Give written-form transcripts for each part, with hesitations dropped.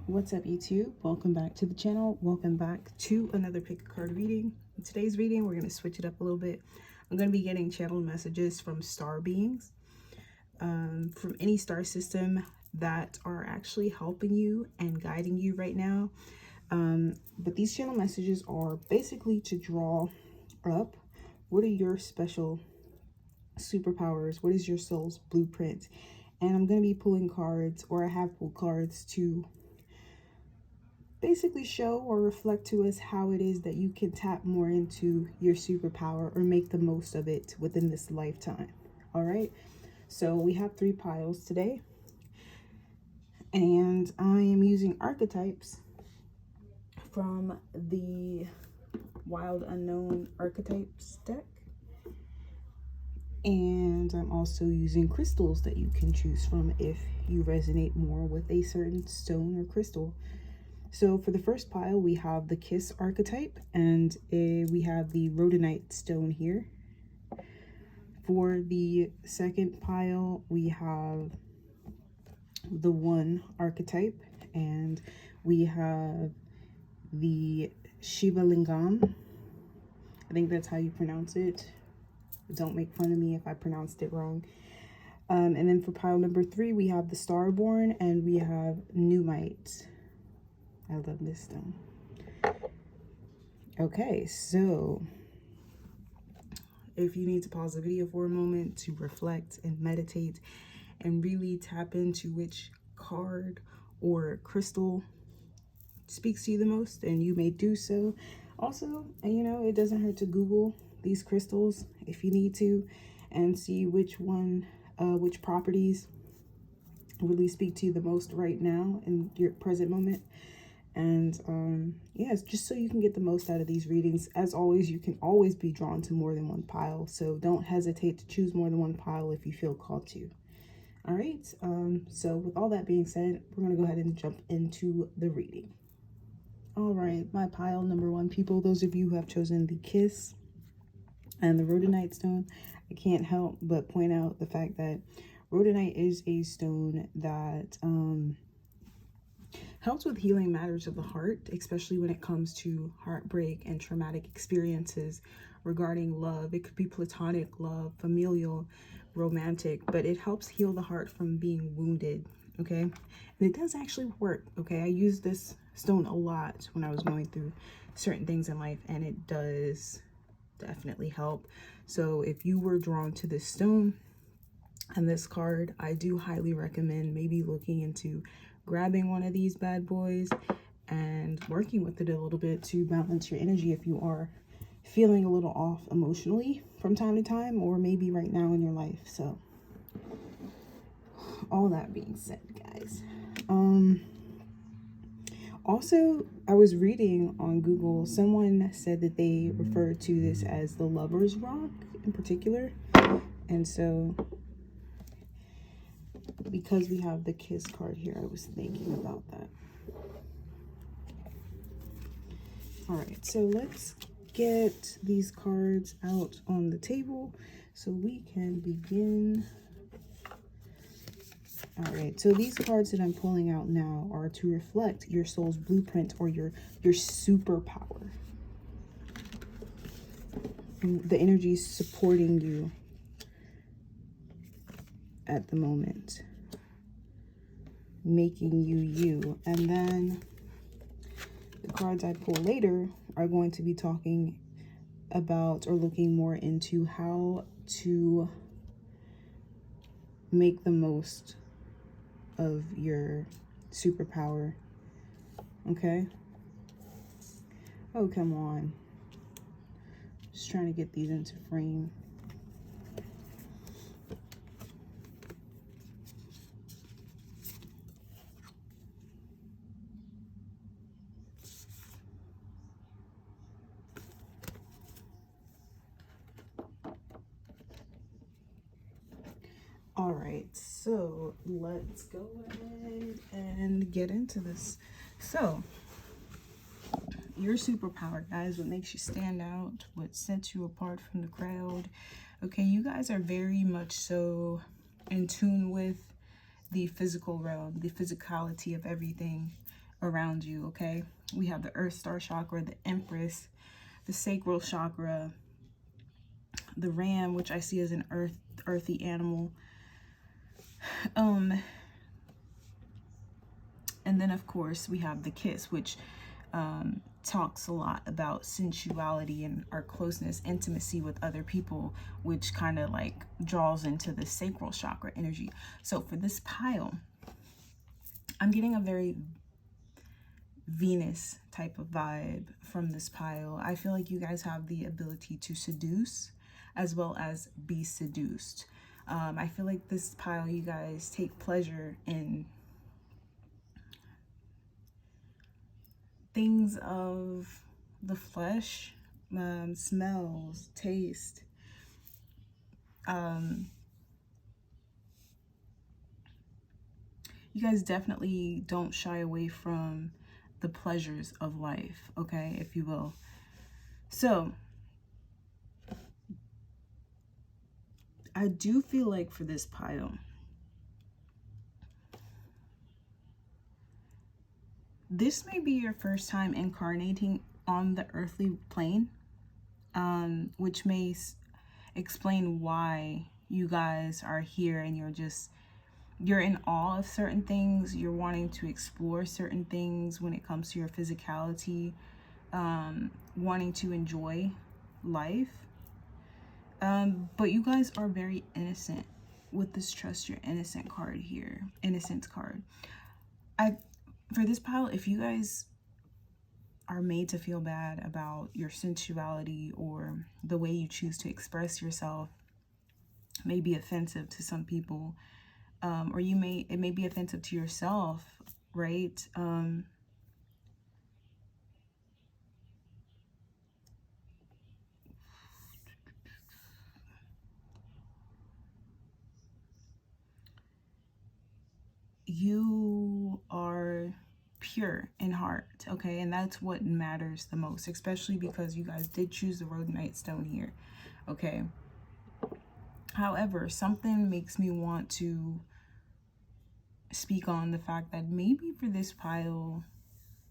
What's up, YouTube? Welcome back to the channel. Welcome back to another pick a card reading. In today's reading, we're going to switch it up a little bit. I'm going to be getting channeled messages from star beings, from any star system that are actually helping you and guiding you right now. But these channel messages are basically to draw up what are your special superpowers, what is your soul's blueprint. And I'm going to be pulling cards, or I have pulled cards to basically show or reflect to us how it is that you can tap more into your superpower or make the most of it within this lifetime. All right, so we have 3 piles today, and I am using archetypes from the Wild Unknown Archetypes deck, and I'm also using crystals that you can choose from if you resonate more with a certain stone or crystal. So for the first pile, we have the Kiss archetype, and we have the Rhodonite stone here. For the second pile, we have the One archetype, and we have the Shiva Lingam. I think that's how you pronounce it. Don't make fun of me if I pronounced it wrong. And then for pile number 3, we have the Starborn, and we have Nuumite. I love this stone. Okay, so if you need to pause the video for a moment to reflect and meditate and really tap into which card or crystal speaks to you the most, and you may do so. Also, you know, it doesn't hurt to Google these crystals if you need to and see which one, which properties really speak to you the most right now in your present moment. And yeah, it's just so you can get the most out of these readings. As always, you can always be drawn to more than one pile, so don't hesitate to choose more than one pile if you feel called to. All right, so with all that being said, we're going to go ahead and jump into the reading. All right, my pile number 1, people, those of you who have chosen the Kiss and the Rhodonite stone, I can't help but point out the fact that Rhodonite is a stone that helps with healing matters of the heart, especially when it comes to heartbreak and traumatic experiences regarding love. It could be platonic love, familial, romantic, but it helps heal the heart from being wounded, okay? And it does actually work, okay? I use this stone a lot when I was going through certain things in life, and it does definitely help. So if you were drawn to this stone and this card, I do highly recommend maybe looking into grabbing one of these bad boys and working with it a little bit to balance your energy if you are feeling a little off emotionally from time to time, or maybe right now in your life. So all that being said, guys, also, I was reading on Google, someone said that they referred to this as the Lover's Rock in particular. And so because we have the Kiss card here, I was thinking about that. All right, so let's get these cards out on the table so we can begin. All right, so these cards that I'm pulling out now are to reflect your soul's blueprint or your superpower. And the energy is supporting you at the moment, making you you. And then the cards I pull later are going to be talking about or looking more into how to make the most of your superpower. Okay? Oh, come on. Just trying to get these into frame. All right, so let's go ahead and get into this. So your superpower, guys, what makes you stand out, what sets you apart from the crowd. Okay, you guys are very much so in tune with the physical realm, the physicality of everything. around you, okay? We have the Earth Star Chakra, the Empress, the Sacral Chakra, the Ram, which I see as an earthy animal. And then, of course, we have the Kiss, which talks a lot about sensuality and our closeness, intimacy with other people, which kind of like draws into the sacral chakra energy. So for this pile, I'm getting a very Venus type of vibe from this pile. I feel like you guys have the ability to seduce as well as be seduced. I feel like this pile, you guys take pleasure in things of the flesh, smells, taste. You guys definitely don't shy away from the pleasures of life, okay, if you will. So I do feel like for this pile, this may be your first time incarnating on the earthly plane, which may explain why you guys are here and you're in awe of certain things. You're wanting to explore certain things when it comes to your physicality, wanting to enjoy life. But you guys are very innocent with this Trust Your Innocent card here, Innocence card. For this pile, if you guys are made to feel bad about your sensuality or the way you choose to express yourself, may be offensive to some people, or it may be offensive to yourself, right? You are pure in heart, okay? And that's what matters the most, especially because you guys did choose the Rhodonite stone here, okay? However, something makes me want to speak on the fact that maybe for this pile,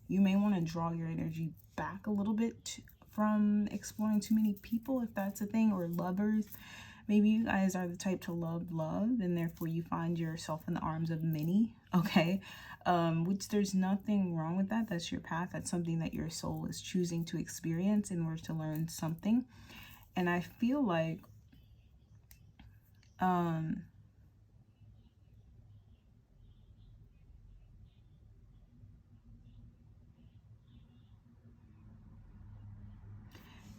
you may want to draw your energy back a little bit from exploring too many people, if that's a thing, or lovers. Maybe you guys are the type to love, and therefore you find yourself in the arms of many, okay? Which there's nothing wrong with that. That's your path. That's something that your soul is choosing to experience in order to learn something. And I feel like,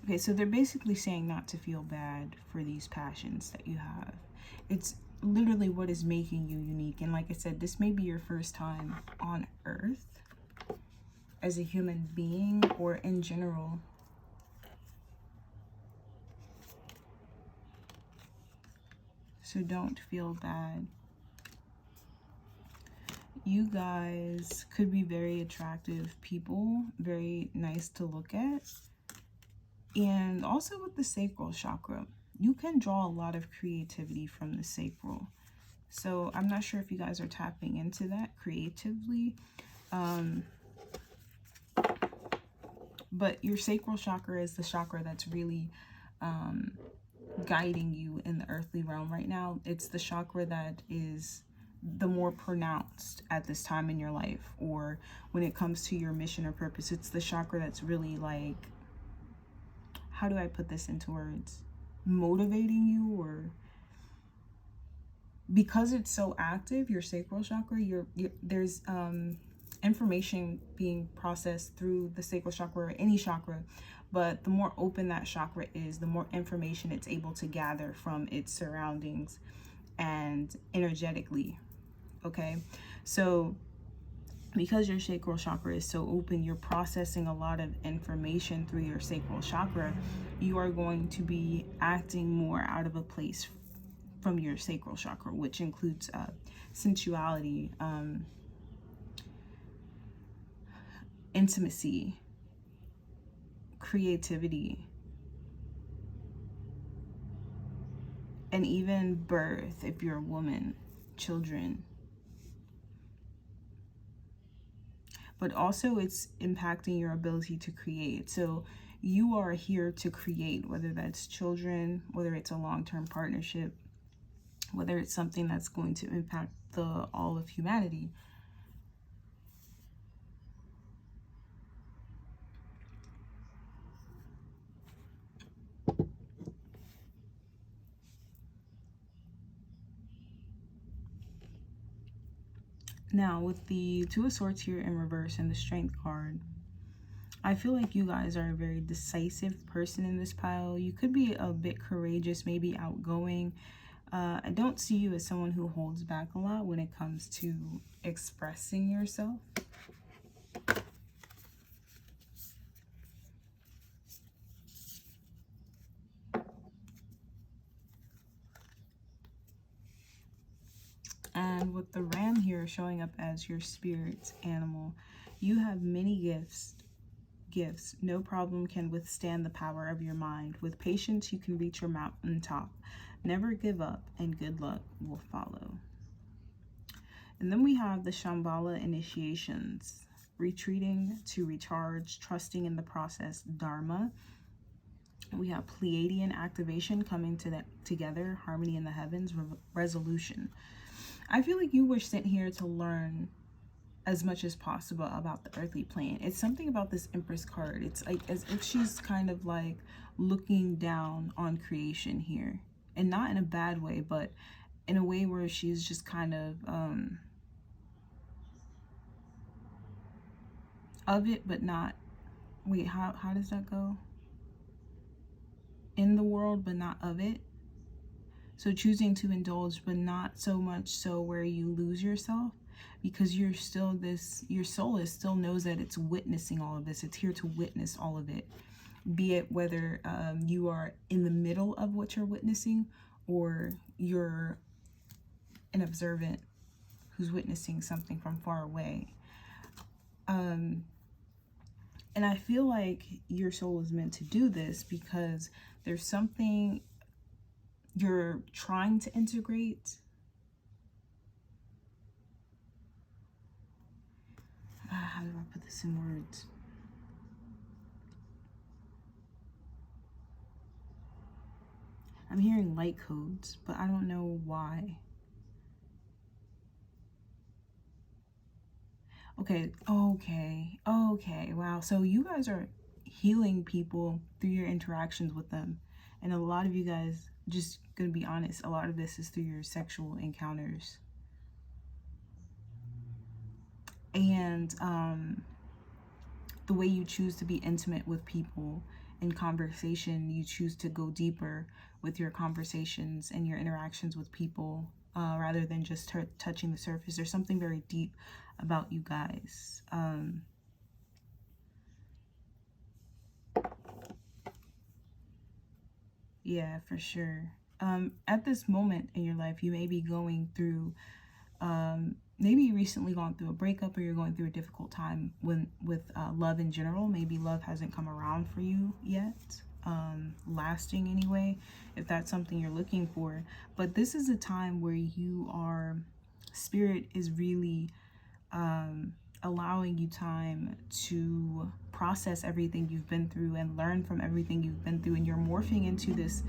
okay, so they're basically saying not to feel bad for these passions that you have. It's literally what is making you unique. And like I said, this may be your first time on Earth as a human being or in general. So don't feel bad. You guys could be very attractive people, very nice to look at. And also with the sacral chakra, you can draw a lot of creativity from the sacral. So I'm not sure if you guys are tapping into that creatively. But your sacral chakra is the chakra that's really guiding you in the earthly realm right now. It's the chakra that is the more pronounced at this time in your life, or when it comes to your mission or purpose. It's the chakra that's really like, how do I put this into words? Motivating you, or because it's so active, your sacral chakra, there's information being processed through the sacral chakra or any chakra, but the more open that chakra is, the more information it's able to gather from its surroundings and energetically, okay? So because your sacral chakra is so open, you're processing a lot of information through your sacral chakra. You are going to be acting more out of a place from your sacral chakra, which includes sensuality, intimacy, creativity, and even birth if you're a woman, children. but also it's impacting your ability to create. So you are here to create, whether that's children, whether it's a long-term partnership, whether it's something that's going to impact all of humanity. Now, with the Two of Swords here in reverse and the Strength card, I feel like you guys are a very decisive person in this pile. You could be a bit courageous, maybe outgoing. I don't see you as someone who holds back a lot when it comes to expressing yourself. And with the ram here showing up as your spirit animal, you have many gifts. No problem can withstand the power of your mind. With patience, you can reach your mountain top. Never give up, and good luck will follow. And then we have the Shambhala initiations. Retreating to recharge, trusting in the process, Dharma. We have Pleiadian activation coming together, harmony in the heavens, resolution. I feel like you were sent here to learn as much as possible about the earthly plane. It's something about this Empress card. It's like as if she's kind of like looking down on creation here. And not in a bad way, but in a way where she's just kind of it, but not. Wait, how does that go? In the world, but not of it. So choosing to indulge, but not so much so where you lose yourself, because you're still this, your soul is still knows that it's witnessing all of this. It's here to witness all of it, be it whether you are in the middle of what you're witnessing or you're an observant who's witnessing something from far away. And I feel like your soul is meant to do this because there's something you're trying to integrate. How do I put this in words? I'm hearing light codes, but I don't know why. Okay. Wow. So you guys are healing people through your interactions with them. And a lot of you guys, just gonna be honest, a lot of this is through your sexual encounters. And the way you choose to be intimate with people in conversation, you choose to go deeper with your conversations and your interactions with people rather than just touching the surface. There's something very deep about you guys. Yeah, for sure. At this moment in your life, you may be going through, maybe you recently gone through a breakup, or you're going through a difficult time with love in general. Maybe love hasn't come around for you yet, lasting anyway, if that's something you're looking for. But this is a time where you are, spirit is really allowing you time to process everything you've been through and learn from everything you've been through, and you're morphing into this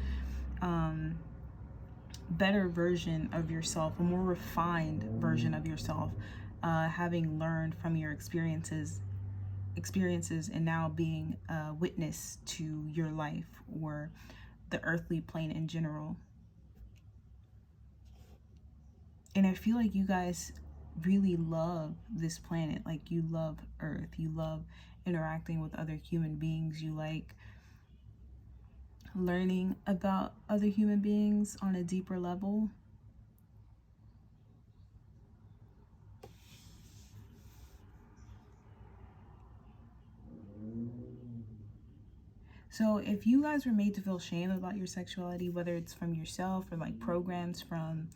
better version of yourself, a more refined version of yourself, having learned from your experiences and now being a witness to your life or the earthly plane in general. And I feel like you guys really love this planet. Like, you love Earth, you love interacting with other human beings, you like learning about other human beings on a deeper level. So if you guys were made to feel shame about your sexuality, whether it's from yourself or like programs from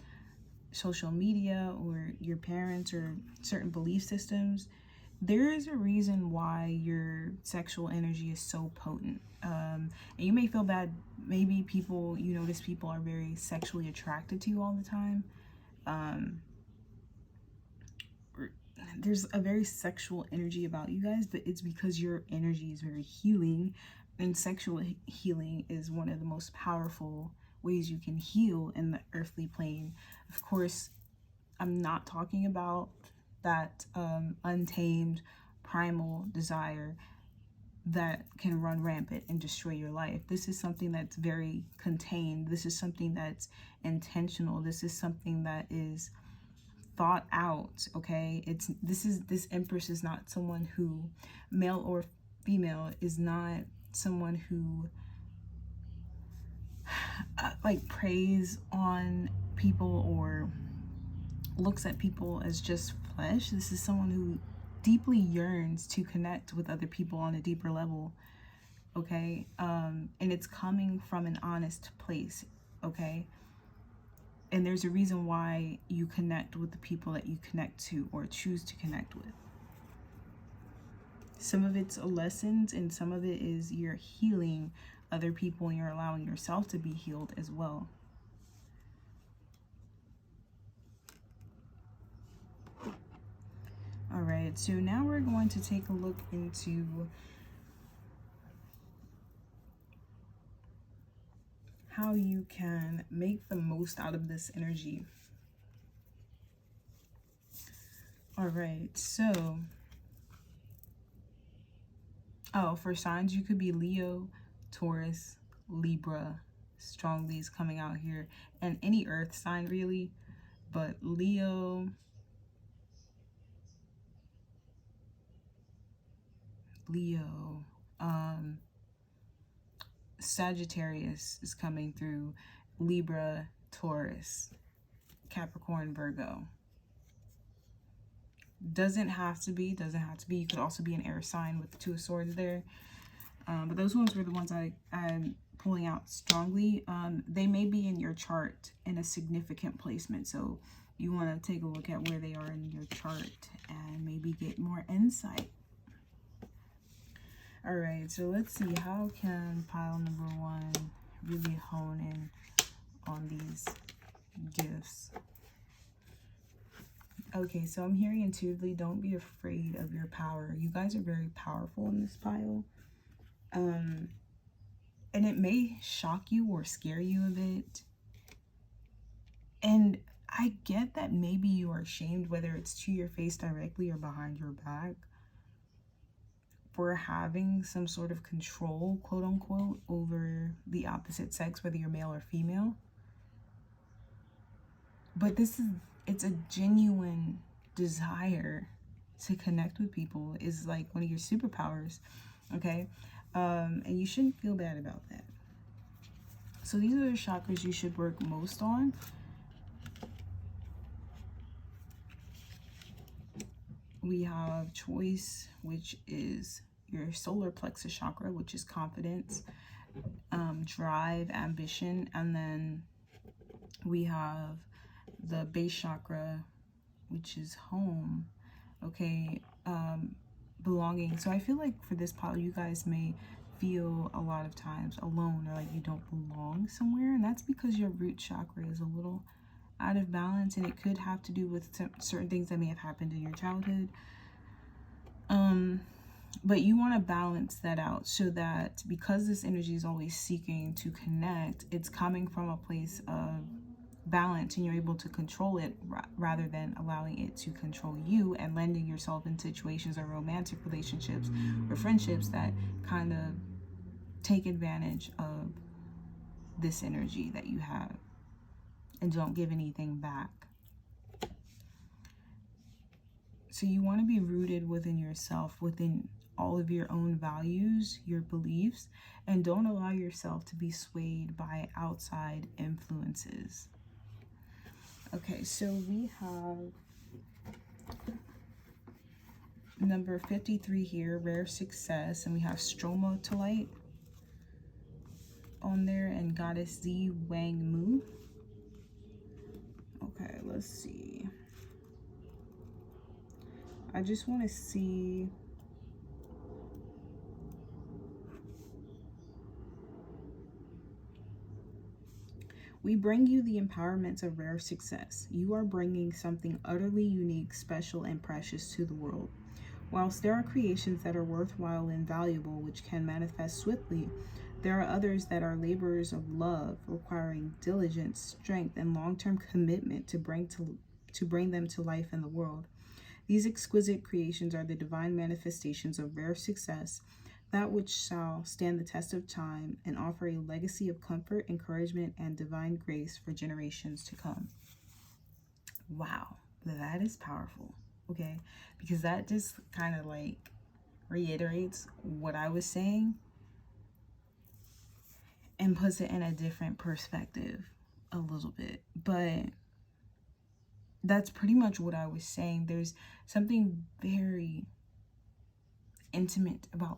social media or your parents or certain belief systems, there is a reason why your sexual energy is so potent. And you may feel bad. Maybe people, you notice people are very sexually attracted to you all the time. there's a very sexual energy about you guys, but it's because your energy is very healing, and sexual healing is one of the most powerful ways you can heal in the earthly plane. Of course, I'm not talking about that untamed primal desire that can run rampant and destroy your life. This is something that's very contained. This is something that's intentional. This is something that is thought out. Okay, this Empress is not someone who, male or female, is not someone who like preys on people or looks at people as just flesh. This is someone who deeply yearns to connect with other people on a deeper level. Okay, and it's coming from an honest place. Okay, and there's a reason why you connect with the people that you connect to or choose to connect with. Some of it's lessons, and some of it is you're healing other people and you're allowing yourself to be healed as well. All right, so now we're going to take a look into how you can make the most out of this energy. All right, so, for signs, you could be Leo, Taurus, Libra. Strongly is coming out here, and any earth sign really, but Leo, Sagittarius is coming through, Libra, Taurus, Capricorn, Virgo. Doesn't have to be. You could also be an air sign with the Two of Swords there. But those ones were the ones I'm pulling out strongly. They may be in your chart in a significant placement. So you want to take a look at where they are in your chart and maybe get more insight. All right, so let's see. How can pile number 1 really hone in on these gifts? Okay, so I'm hearing intuitively, don't be afraid of your power. You guys are very powerful in this pile. And it may shock you or scare you a bit. And I get that maybe you are ashamed, whether it's to your face directly or behind your back, for having some sort of control, quote unquote, over the opposite sex, whether you're male or female. But it's a genuine desire to connect with people, is like one of your superpowers, okay? And you shouldn't feel bad about that. So these are the chakras you should work most on. We have choice, which is your solar plexus chakra, which is confidence, drive, ambition, and then we have the base chakra, which is home, okay, belonging. So I feel like for this pile, you guys may feel a lot of times alone, or like you don't belong somewhere, and that's because your root chakra is a little out of balance, and it could have to do with certain things that may have happened in your childhood. But you want to balance that out, so that because this energy is always seeking to connect, it's coming from a place of balance, and you're able to control it rather than allowing it to control you and landing yourself in situations or romantic relationships or friendships that kind of take advantage of this energy that you have and don't give anything back. So you want to be rooted within yourself, within all of your own values, your beliefs, and don't allow yourself to be swayed by outside influences. Okay, so we have number 53 here, rare success, and we have stromatolite on there, and goddess Z Wang Mu. Okay, let's see. I just want to see We bring you the empowerments of rare success. You are bringing something utterly unique, special, and precious to the world. Whilst there are creations that are worthwhile and valuable, which can manifest swiftly, there are others that are laborers of love, requiring diligence, strength, and long-term commitment to bring them to life in the world. These exquisite creations are the divine manifestations of rare success, that which shall stand the test of time and offer a legacy of comfort, encouragement, and divine grace for generations to come. Wow, that is powerful, okay? Because that just kind of like reiterates what I was saying and puts it in a different perspective a little bit. But that's pretty much what I was saying. There's something very intimate about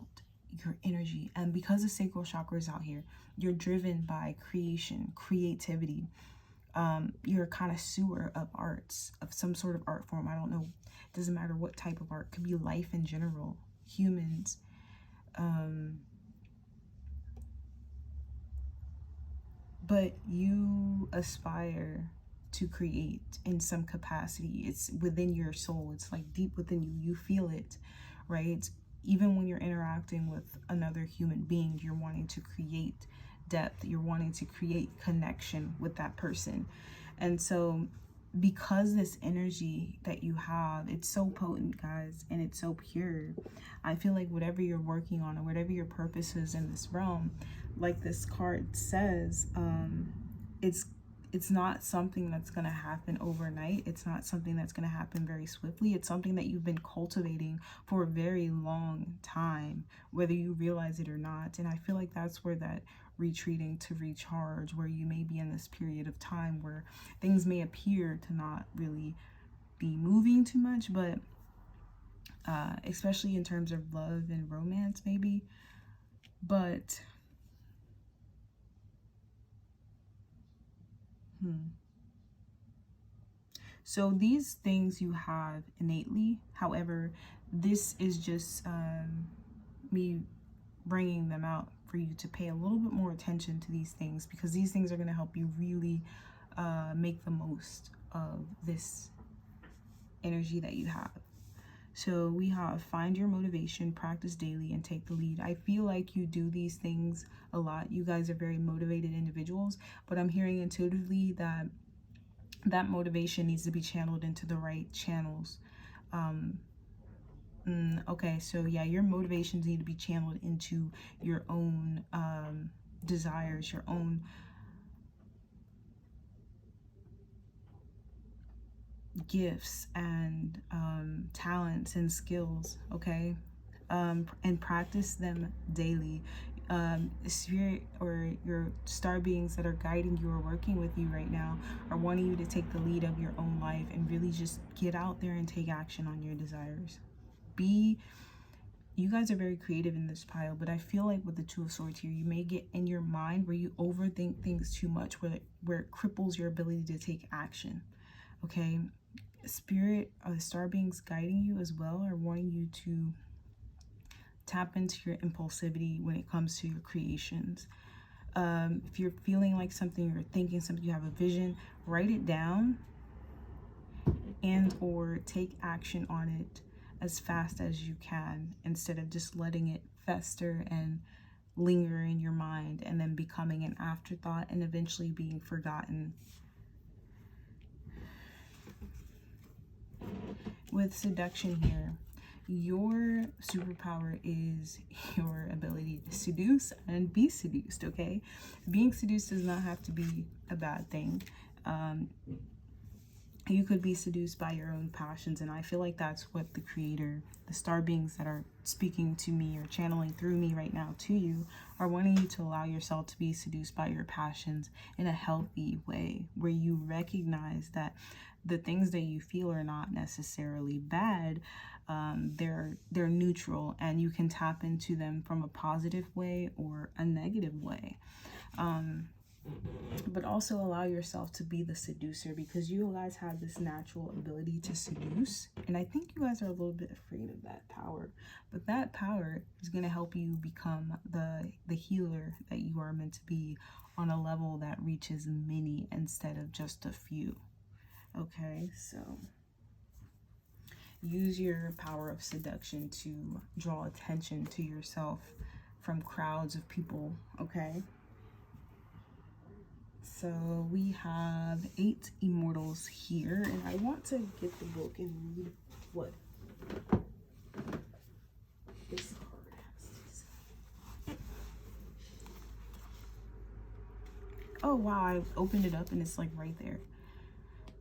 your energy, and because the sacral chakra is out here, you're driven by creation, creativity. You're a connoisseur of arts, of some sort of art form. I don't know, it doesn't matter what type of art. It could be life in general, humans, but you aspire to create in some capacity. It's within your soul. It's like deep within you. You feel it, right? Even when you're interacting with another human being, you're wanting to create depth. You're wanting to create connection with that person. And so because this energy that you have, it's so potent, guys, and it's so pure, I feel like whatever you're working on or whatever your purpose is in this realm, like this card says, it's not something that's going to happen overnight. It's not something that's going to happen very swiftly. It's something that you've been cultivating for a very long time, whether you realize it or not. And I feel like that's where that retreating to recharge, where you may be in this period of time where things may appear to not really be moving too much, but especially in terms of love and romance, maybe. But so these things you have innately. However, this is just me bringing them out for you to pay a little bit more attention to these things, because these things are going to help you really make the most of this energy that you have. So we have find your motivation, practice daily, and take the lead. I feel like you do these things a lot. You guys are very motivated individuals, but I'm hearing intuitively that that motivation needs to be channeled into the right channels. Okay, so yeah, your motivations need to be channeled into your own desires, your own gifts and talents and skills, okay? And practice them daily. Spirit or your star beings that are guiding you or working with you right now are wanting you to take the lead of your own life and really just get out there and take action on your desires. You guys are very creative in this pile, but I feel like with the Two of Swords here, you may get in your mind where you overthink things too much, where it cripples your ability to take action, okay? Spirit or the star beings guiding you as well are wanting you to tap into your impulsivity when it comes to your creations. If you're feeling like something, you're thinking something, you have a vision, write it down and or take action on it as fast as you can, instead of just letting it fester and linger in your mind and then becoming an afterthought and eventually being forgotten. With seduction here, your superpower is your ability to seduce and be seduced, okay? Being seduced does not have to be a bad thing. You could be seduced by your own passions, and I feel like that's what the creator, the star beings that are speaking to me or channeling through me right now to you, are wanting you to allow yourself to be seduced by your passions in a healthy way, where you recognize that the things that you feel are not necessarily bad. They're neutral, and you can tap into them from a positive way or a negative way. but also allow yourself to be the seducer, because you guys have this natural ability to seduce. And I think you guys are a little bit afraid of that power, but that power is going to help you become the healer that you are meant to be, on a level that reaches many instead of just a few. Okay, so use your power of seduction to draw attention to yourself from crowds of people. Okay, so we have 8 immortals here, and I want to get the book and read what this card has to say. Oh wow, I opened it up and it's like right there.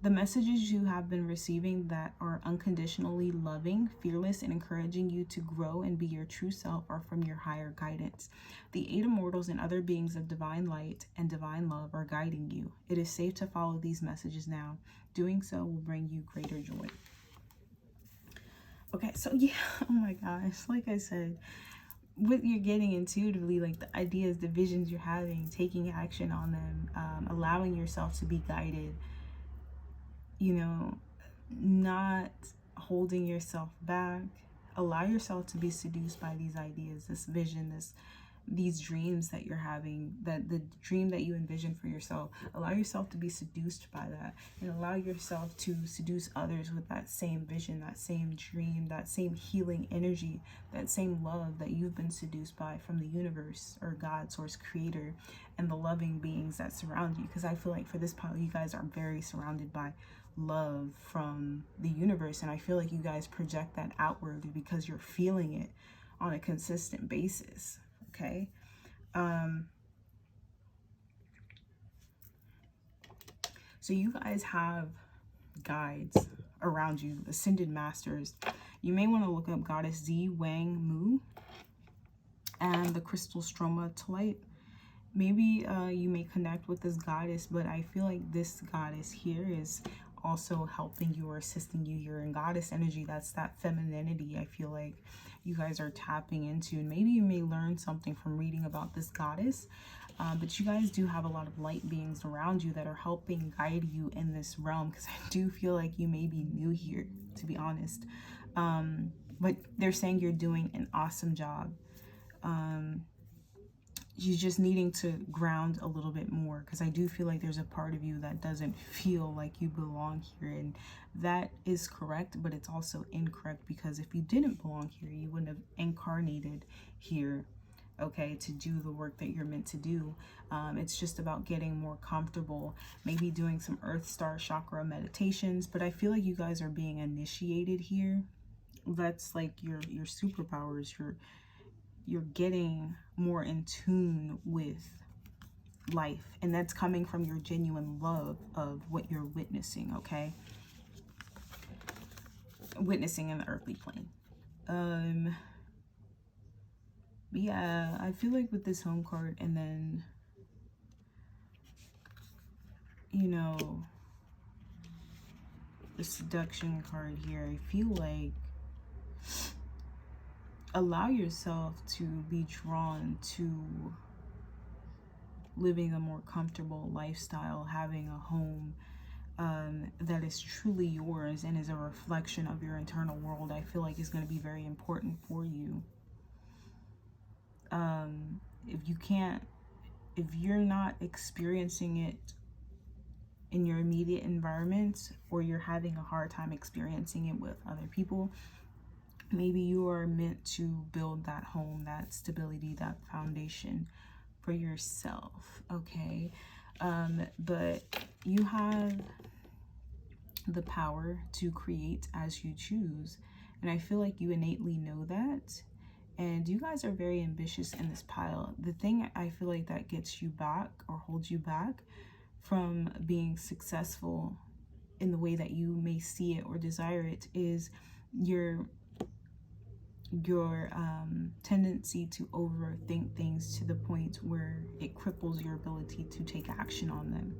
The messages you have been receiving that are unconditionally loving, fearless, and encouraging you to grow and be your true self are from your higher guidance. The 8 immortals and other beings of divine light and divine love are guiding you. It is safe to follow these messages now. Doing so will bring you greater joy. Okay, so yeah, oh my gosh, like I said, what you're getting intuitively, like the ideas, the visions you're having, taking action on them, allowing yourself to be guided, you know, not holding yourself back. Allow yourself to be seduced by these ideas, this vision, these dreams that you're having, that the dream that you envision for yourself. Allow yourself to be seduced by that, and allow yourself to seduce others with that same vision, that same dream, that same healing energy, that same love that you've been seduced by from the universe or God, source, creator, and the loving beings that surround you. Because I feel like for this pile, you guys are very surrounded by love from the universe, and I feel like you guys project that outward because you're feeling it on a consistent basis. Okay, so you guys have guides around you, ascended masters. You may want to look up Goddess Z Wang Mu and the crystal stromatolite. Maybe you may connect with this goddess, but I feel like this goddess here is also helping you or assisting you here in goddess energy. That's that femininity I feel like you guys are tapping into, and maybe you may learn something from reading about this goddess, but you guys do have a lot of light beings around you that are helping guide you in this realm, because I do feel like you may be new here, to be honest, but they're saying you're doing an awesome job. You're just needing to ground a little bit more, because I do feel like there's a part of you that doesn't feel like you belong here, and that is correct, but it's also incorrect, because if you didn't belong here, you wouldn't have incarnated here, okay, to do the work that you're meant to do. It's just about getting more comfortable, maybe doing some earth star chakra meditations, but I feel like you guys are being initiated here. That's like your superpowers. You're getting more in tune with life, and that's coming from your genuine love of what you're witnessing, okay? Witnessing in the earthly plane. Yeah, I feel like with this home card, and then, you know, the seduction card here, I feel like allow yourself to be drawn to living a more comfortable lifestyle, having a home that is truly yours and is a reflection of your internal world. I feel like is going to be very important for you. If you're not experiencing it in your immediate environment, or you're having a hard time experiencing it with other people, maybe you are meant to build that home, that stability, that foundation for yourself, okay? But you have the power to create as you choose, and I feel like you innately know that, and you guys are very ambitious in this pile. The thing I feel like that gets you back or holds you back from being successful in the way that you may see it or desire it is your tendency to overthink things to the point where it cripples your ability to take action on them,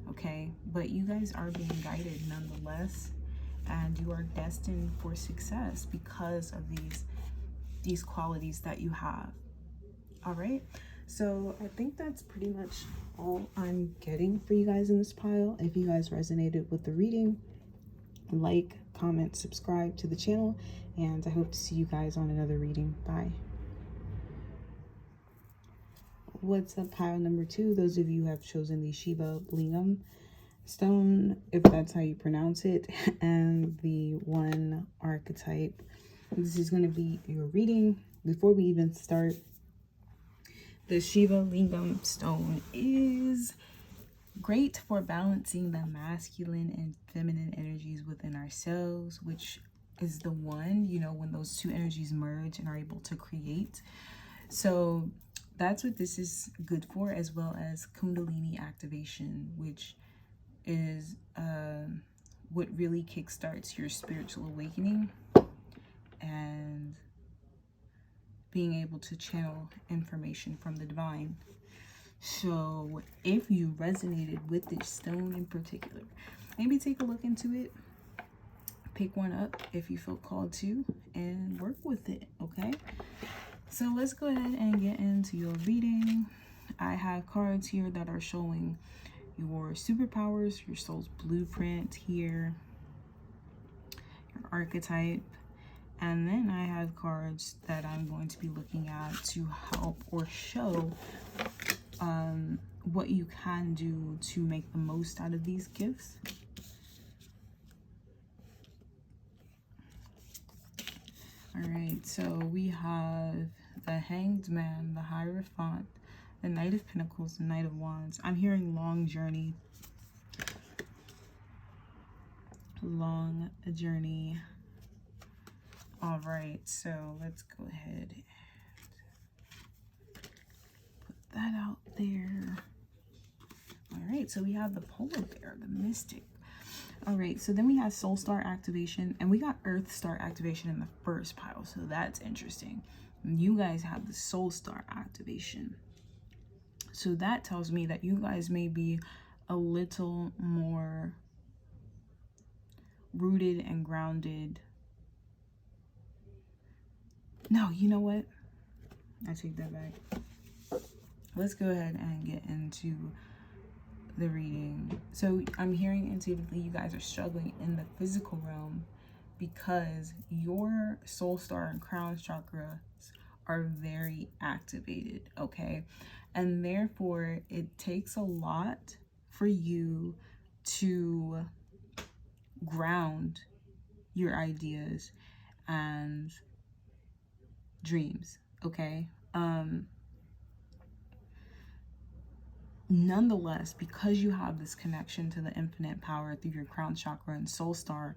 okay? But you guys are being guided nonetheless, and you are destined for success because of these qualities that you have. All right, So I think that's pretty much all I'm getting for you guys in this pile. If you guys resonated with the reading, like, comment, subscribe to the channel, and I hope to see you guys on another reading. Bye. What's up, pile number 2? Those of you who have chosen the Shiva Lingam stone, if that's how you pronounce it, and the 1 archetype. This is going to be your reading. Before we even start, the Shiva Lingam stone is great for balancing the masculine and feminine energies within ourselves, which is the one, you know, when those two energies merge and are able to create. So that's what this is good for, as well as Kundalini activation, which is what really kickstarts your spiritual awakening and being able to channel information from the divine. So if you resonated with this stone in particular, maybe take a look into it, pick one up if you feel called to, and work with it, okay? So let's go ahead and get into your reading. I have cards here that are showing your superpowers, your soul's blueprint here, your archetype, and then I have cards that I'm going to be looking at to help or show what you can do to make the most out of these gifts. All right, so we have the Hanged Man, the Hierophant, the Knight of Pentacles, the Knight of Wands. I'm hearing long journey. Long journey. All right, so let's go ahead and put that out there. All right, so we have the Polar Bear, the Mystic. All right, so then we have Soul Star activation, and we got Earth Star activation in the first pile, so that's interesting. You guys have the Soul Star activation. So that tells me that you guys may be a little more rooted and grounded. No, you know what? I take that back. Let's go ahead and get into the reading. So I'm hearing intuitively you guys are struggling in the physical realm because your soul star and crown chakras are very activated, okay? And therefore it takes a lot for you to ground your ideas and dreams, okay? Nonetheless, because you have this connection to the infinite power through your crown chakra and soul star,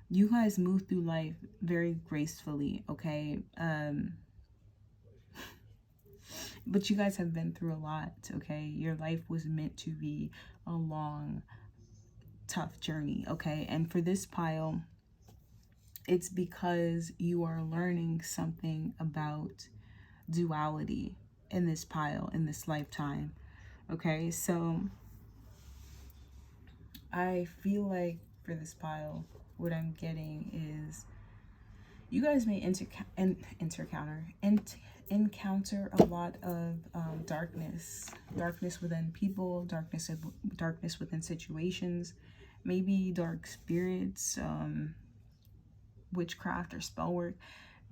you guys move through life very gracefully, okay? But you guys have been through a lot, okay? Your life was meant to be a long, tough journey, okay? And for this pile, it's because you are learning something about duality in this pile, in this lifetime. Okay, so I feel like for this pile, what I'm getting is you guys may encounter a lot of darkness within people, darkness within situations, maybe dark spirits, witchcraft or spell work,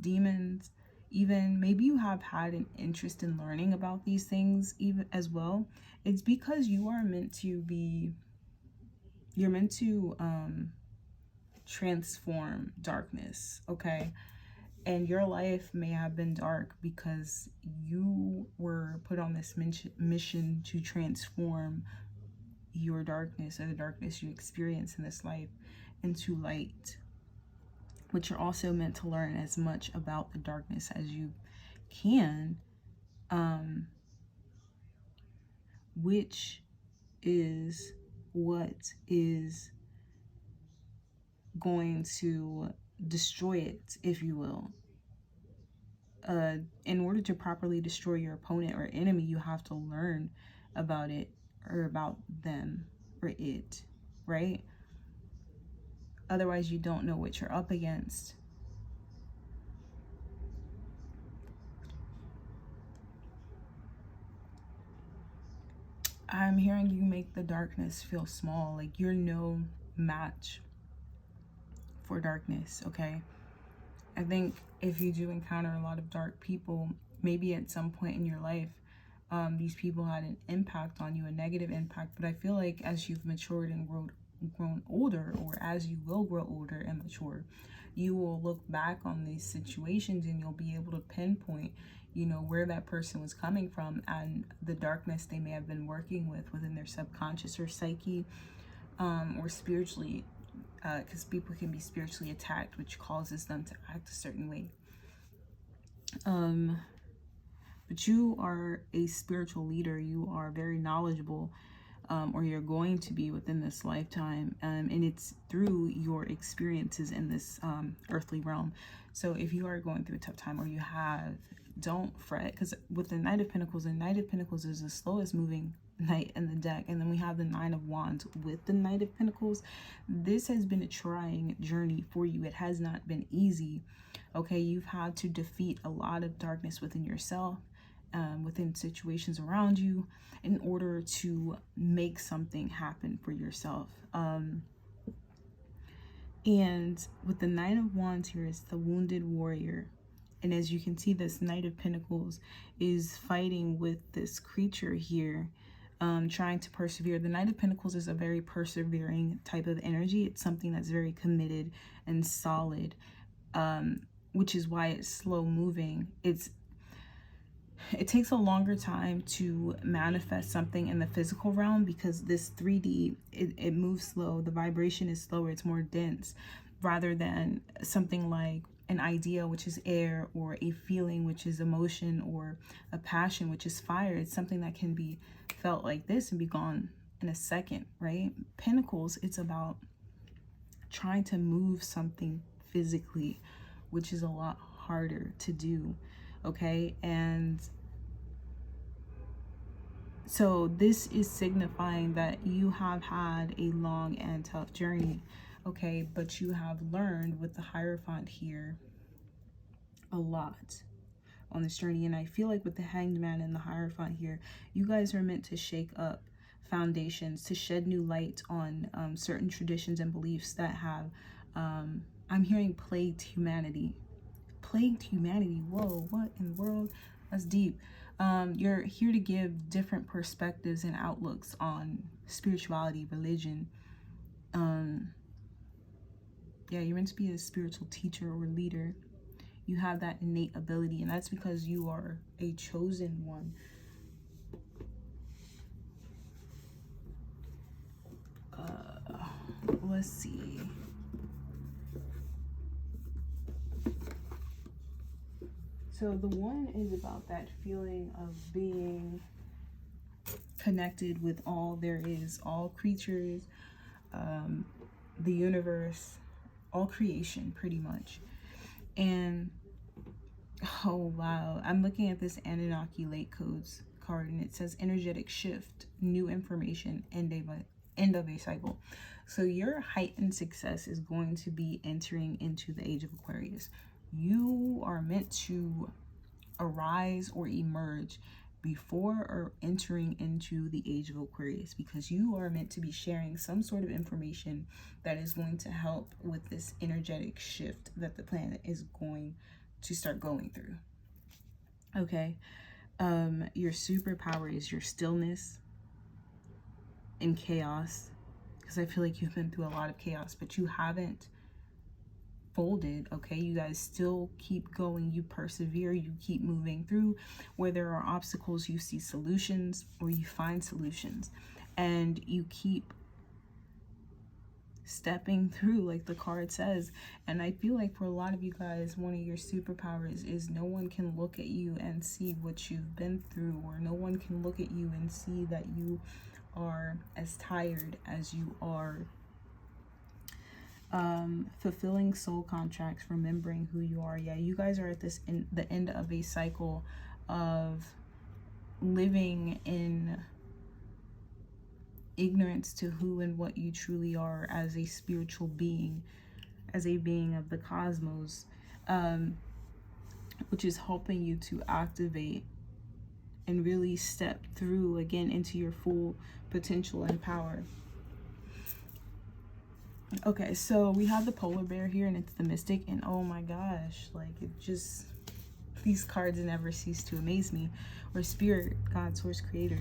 demons. Even maybe you have had an interest in learning about these things even as well. It's because you are meant to be, you're meant to transform darkness, okay? And your life may have been dark because you were put on this mission to transform your darkness, or the darkness you experience in this life, into light. But you're also meant to learn as much about the darkness as you can, which is what is going to destroy it, if you will. In order to properly destroy your opponent or enemy, you have to learn about it, or about them, or it, right? Otherwise, you don't know what you're up against. I'm hearing you make the darkness feel small, like you're no match for darkness, okay? I think if you do encounter a lot of dark people, maybe at some point in your life, these people had an impact on you, a negative impact. But I feel like as you've matured and grown older, or as you will grow older and mature, you will look back on these situations and you'll be able to pinpoint, you know, where that person was coming from and the darkness they may have been working with within their subconscious or psyche, or spiritually, because people can be spiritually attacked, which causes them to act a certain way. But you are a spiritual leader. You are very knowledgeable, or you're going to be within this lifetime, and it's through your experiences in this earthly realm. So if you are going through a tough time, or you have, don't fret, because with the Knight of Pentacles, the Knight of Pentacles is the slowest moving knight in the deck, and then we have the Nine of Wands with the Knight of Pentacles. This has been a trying journey for you. It has not been easy, okay? You've had to defeat a lot of darkness within yourself, within situations around you, in order to make something happen for yourself. And with the Nine of Wands here is the wounded warrior. And as you can see, this Knight of Pentacles is fighting with this creature here, trying to persevere. The Knight of Pentacles is a very persevering type of energy. It's something that's very committed and solid, which is why it's slow moving. It takes a longer time to manifest something in the physical realm, because this 3D, it moves slow. The vibration is slower. It's more dense, rather than something like an idea, which is air, or a feeling, which is emotion, or a passion, which is fire. It's something that can be felt like this and be gone in a second, right? Pentacles, it's about trying to move something physically, which is a lot harder to do, okay? And so this is signifying that you have had a long and tough journey, okay? But you have learned with the Hierophant here a lot on this journey. And I feel like with the Hanged Man and the Hierophant here, you guys are meant to shake up foundations, to shed new light on certain traditions and beliefs that have, I'm hearing, plagued humanity. Plagued humanity. Whoa, what in the world? That's deep. You're here to give different perspectives and outlooks on spirituality, religion. Yeah, you're meant to be a spiritual teacher or leader. You have that innate ability, and that's because you are a chosen one. Let's see. So the one is about that feeling of being connected with all there is, all creatures, the universe, all creation, pretty much. And oh wow, I'm looking at this Anunnaki Lake Codes card, and it says energetic shift, new information, end of a cycle. So your heightened success is going to be entering into the age of Aquarius. You are meant to arise or emerge before or entering into the age of Aquarius, because you are meant to be sharing some sort of information that is going to help with this energetic shift that the planet is going to start going through. Okay. Your superpower is your stillness in chaos, because I feel like you've been through a lot of chaos, but you haven't folded, okay? You guys still keep going, you persevere, you keep moving through. Where there are obstacles, you see solutions, or you find solutions, and you keep stepping through, like the card says. And I feel like for a lot of you guys, one of your superpowers is no one can look at you and see what you've been through, or no one can look at you and see that you are as tired as you are. Fulfilling soul contracts, remembering who you are. Yeah, you guys are at this the end of a cycle of living in ignorance to who and what you truly are as a spiritual being, as a being of the cosmos, which is helping you to activate and really step through again into your full potential and power. Okay, so we have the polar bear here, and it's the mystic, and oh my gosh, like, it just, these cards never cease to amaze me. Or spirit, God, source, creator.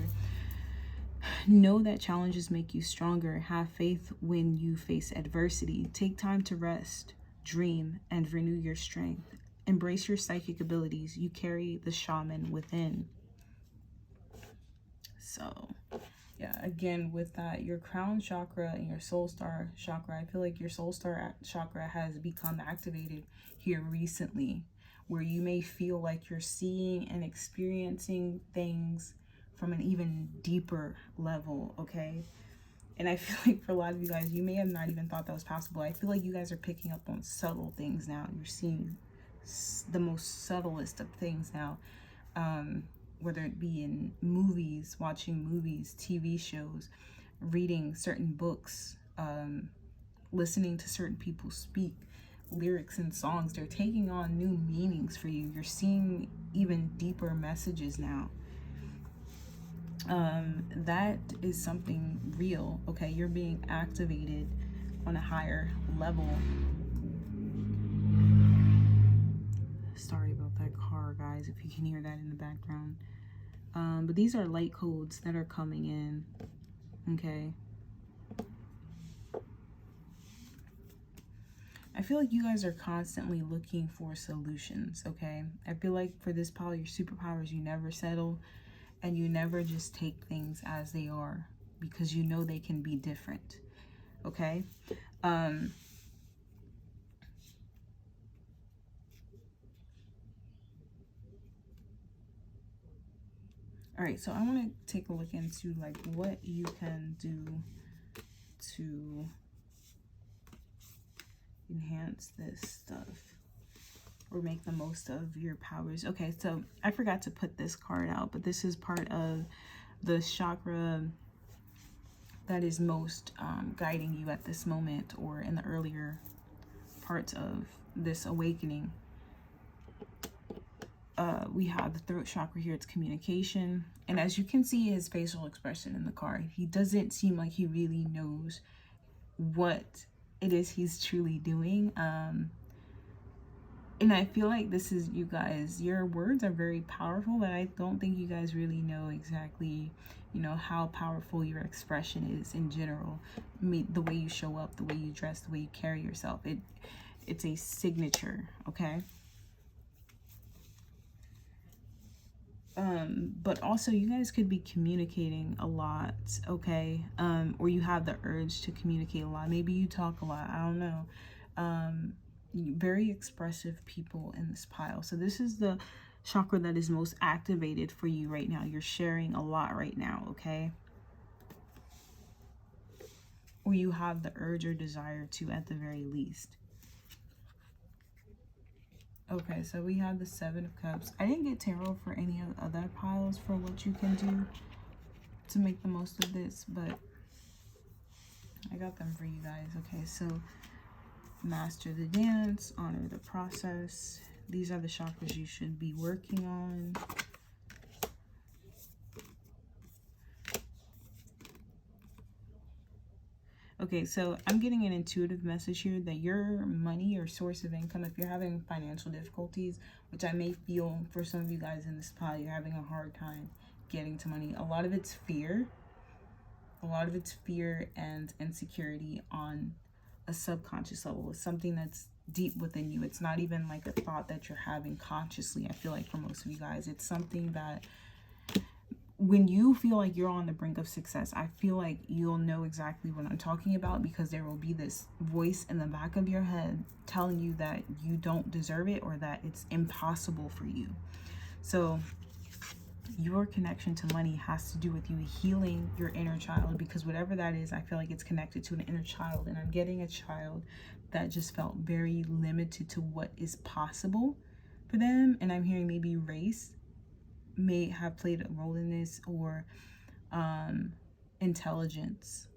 Know that challenges make you stronger. Have faith when you face adversity. Take time to rest, dream, and renew your strength. Embrace your psychic abilities. You carry the shaman within. So yeah, again, with that, your crown chakra and your soul star chakra, I feel like your soul star chakra has become activated here recently, where you may feel like you're seeing and experiencing things from an even deeper level, okay? And I feel like for a lot of you guys, you may have not even thought that was possible. I feel like you guys are picking up on subtle things now. You're seeing the most subtlest of things now. Whether it be in movies, watching movies, TV shows, reading certain books, listening to certain people speak, lyrics and songs, they're taking on new meanings for you. You're seeing even deeper messages now. That is something real, okay? You're being activated on a higher level. Sorry about that car, guys, if you can hear that in the background. But these are light codes that are coming in, okay? I feel like you guys are constantly looking for solutions, okay? I feel like for this pile, your superpowers, you never settle, and you never just take things as they are, because you know they can be different, okay? All right, so I want to take a look into like what you can do to enhance this stuff or make the most of your powers. Okay, so I forgot to put this card out, but this is part of the chakra that is most guiding you at this moment, or in the earlier parts of this awakening. We have the throat chakra here. It's communication, and as you can see his facial expression in the card, he doesn't seem like he really knows what it is he's truly doing. And I feel like this is, you guys, your words are very powerful, but I don't think you guys really know exactly, you know, how powerful your expression is in general. I mean, the way you show up, the way you dress, the way you carry yourself, it's a signature, okay? But also you guys could be communicating a lot, okay? Or you have the urge to communicate a lot. Maybe you talk a lot, I don't know. Very expressive people in this pile. So this is the chakra that is most activated for you right now. You're sharing a lot right now, okay? Or you have the urge or desire to, at the very least. Okay, so we have the Seven of Cups. I didn't get tarot for any of the other piles for what you can do to make the most of this, but I got them for you guys. Okay, so master the dance, honor the process. These are the chakras you should be working on. Okay, so I'm getting an intuitive message here that your money or source of income, if you're having financial difficulties, which I may feel for some of you guys in this pile, you're having a hard time getting to money. A lot of it's fear. A lot of it's fear and insecurity on a subconscious level. It's something that's deep within you. It's not even like a thought that you're having consciously. I feel like for most of you guys, it's something that when you feel like you're on the brink of success, I feel like you'll know exactly what I'm talking about, because there will be this voice in the back of your head telling you that you don't deserve it or that it's impossible for you. So your connection to money has to do with you healing your inner child, because whatever that is, I feel like it's connected to an inner child, and I'm getting a child that just felt very limited to what is possible for them. And I'm hearing maybe race may have played a role in this, or intelligence,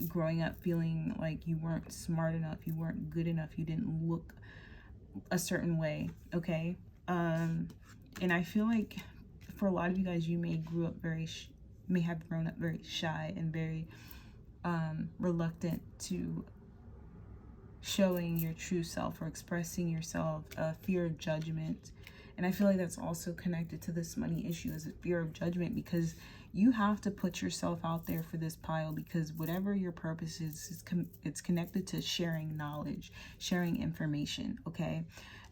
growing up feeling like you weren't smart enough, you weren't good enough, you didn't look a certain way, okay? And I feel like for a lot of you guys, you may may have grown up very shy and very reluctant to showing your true self or expressing yourself, fear of judgment. And I feel like that's also connected to this money issue, is a fear of judgment, because you have to put yourself out there for this pile, because whatever your purpose is, it's connected to sharing knowledge, sharing information, okay?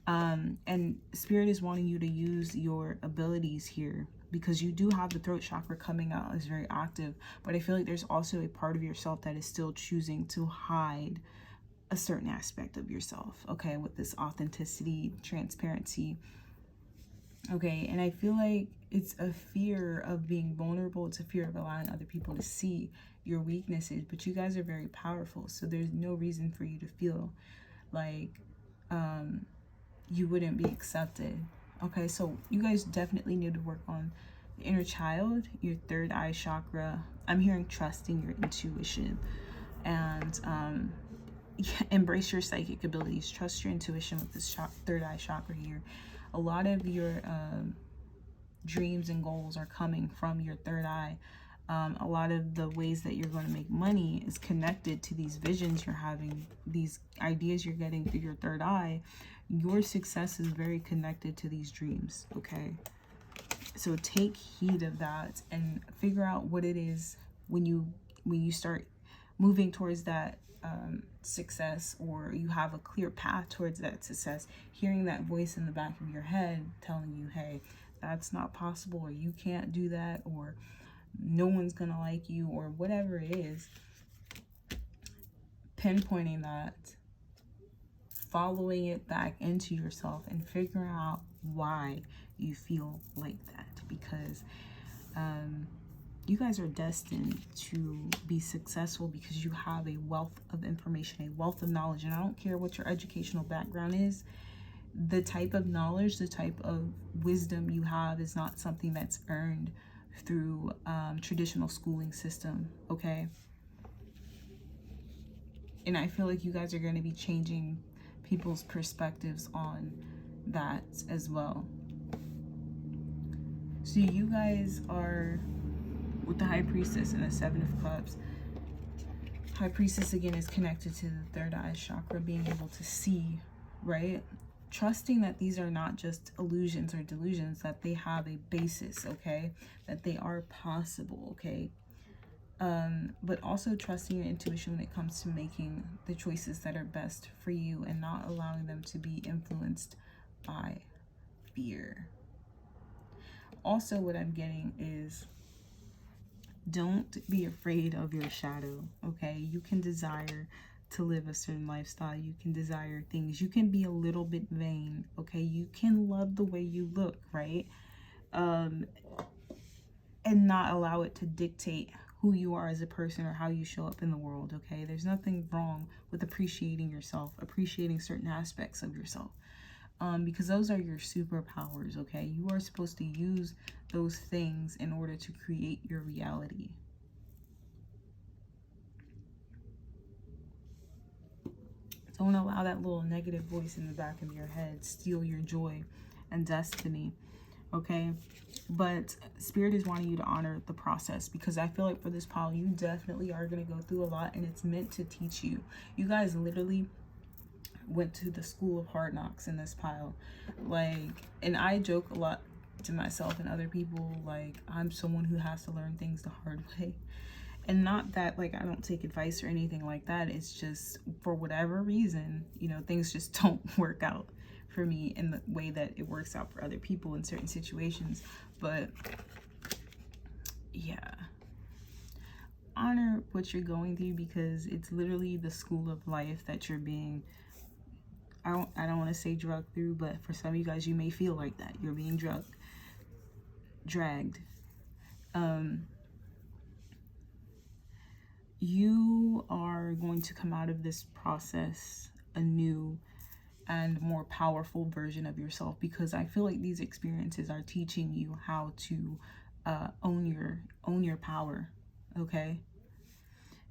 And Spirit is wanting you to use your abilities here, because you do have the throat chakra coming out is very active, but I feel like there's also a part of yourself that is still choosing to hide a certain aspect of yourself, okay, with this authenticity, transparency, okay? And I feel like it's a fear of being vulnerable. It's a fear of allowing other people to see your weaknesses, but you guys are very powerful, so there's no reason for you to feel like you wouldn't be accepted, okay? So you guys definitely need to work on the inner child, your third eye chakra. I'm hearing trusting your intuition, and embrace your psychic abilities. Trust your intuition with this third eye chakra here. A lot of your dreams and goals are coming from your third eye. A lot of the ways that you're going to make money is connected to these visions you're having, these ideas you're getting through your third eye. Your success is very connected to these dreams, okay? So take heed of that and figure out what it is when you start moving towards that success, or you have a clear path towards that success, hearing that voice in the back of your head telling you, hey, that's not possible, or you can't do that, or no one's gonna like you, or whatever it is, pinpointing that, following it back into yourself, and figuring out why you feel like that, because you guys are destined to be successful because you have a wealth of information, a wealth of knowledge. And I don't care what your educational background is, the type of knowledge, the type of wisdom you have is not something that's earned through traditional schooling system, okay? And I feel like you guys are going to be changing people's perspectives on that as well. So you guys are with the High Priestess and the Seven of Cups. High Priestess again is connected to the third eye chakra, being able to see, right? Trusting that these are not just illusions or delusions, that they have a basis, okay? That they are possible, okay? But also trusting your intuition when it comes to making the choices that are best for you, and not allowing them to be influenced by fear. Also, what I'm getting is, don't be afraid of your shadow, okay? You can desire to live a certain lifestyle. You can desire things. You can be a little bit vain, okay? You can love the way you look, right? And not allow it to dictate who you are as a person or how you show up in the world, okay? There's nothing wrong with appreciating yourself, appreciating certain aspects of yourself, because those are your superpowers, okay? You are supposed to use those things in order to create your reality. Don't allow that little negative voice in the back of your head steal your joy and destiny, okay? But Spirit is wanting you to honor the process, because I feel like for this pile, you definitely are going to go through a lot, and it's meant to teach you. You guys literally went to the school of hard knocks in this pile, like, and I joke a lot to myself and other people, like, I'm someone who has to learn things the hard way. And not that, like, I don't take advice or anything like that. It's just, for whatever reason, you know, things just don't work out for me in the way that it works out for other people in certain situations. But yeah, honor what you're going through, because it's literally the school of life that you're being, I don't want to say drugged through, but for some of you guys, you may feel like that. You're being dragged. You are going to come out of this process a new and more powerful version of yourself, because I feel like these experiences are teaching you how to own your power, okay?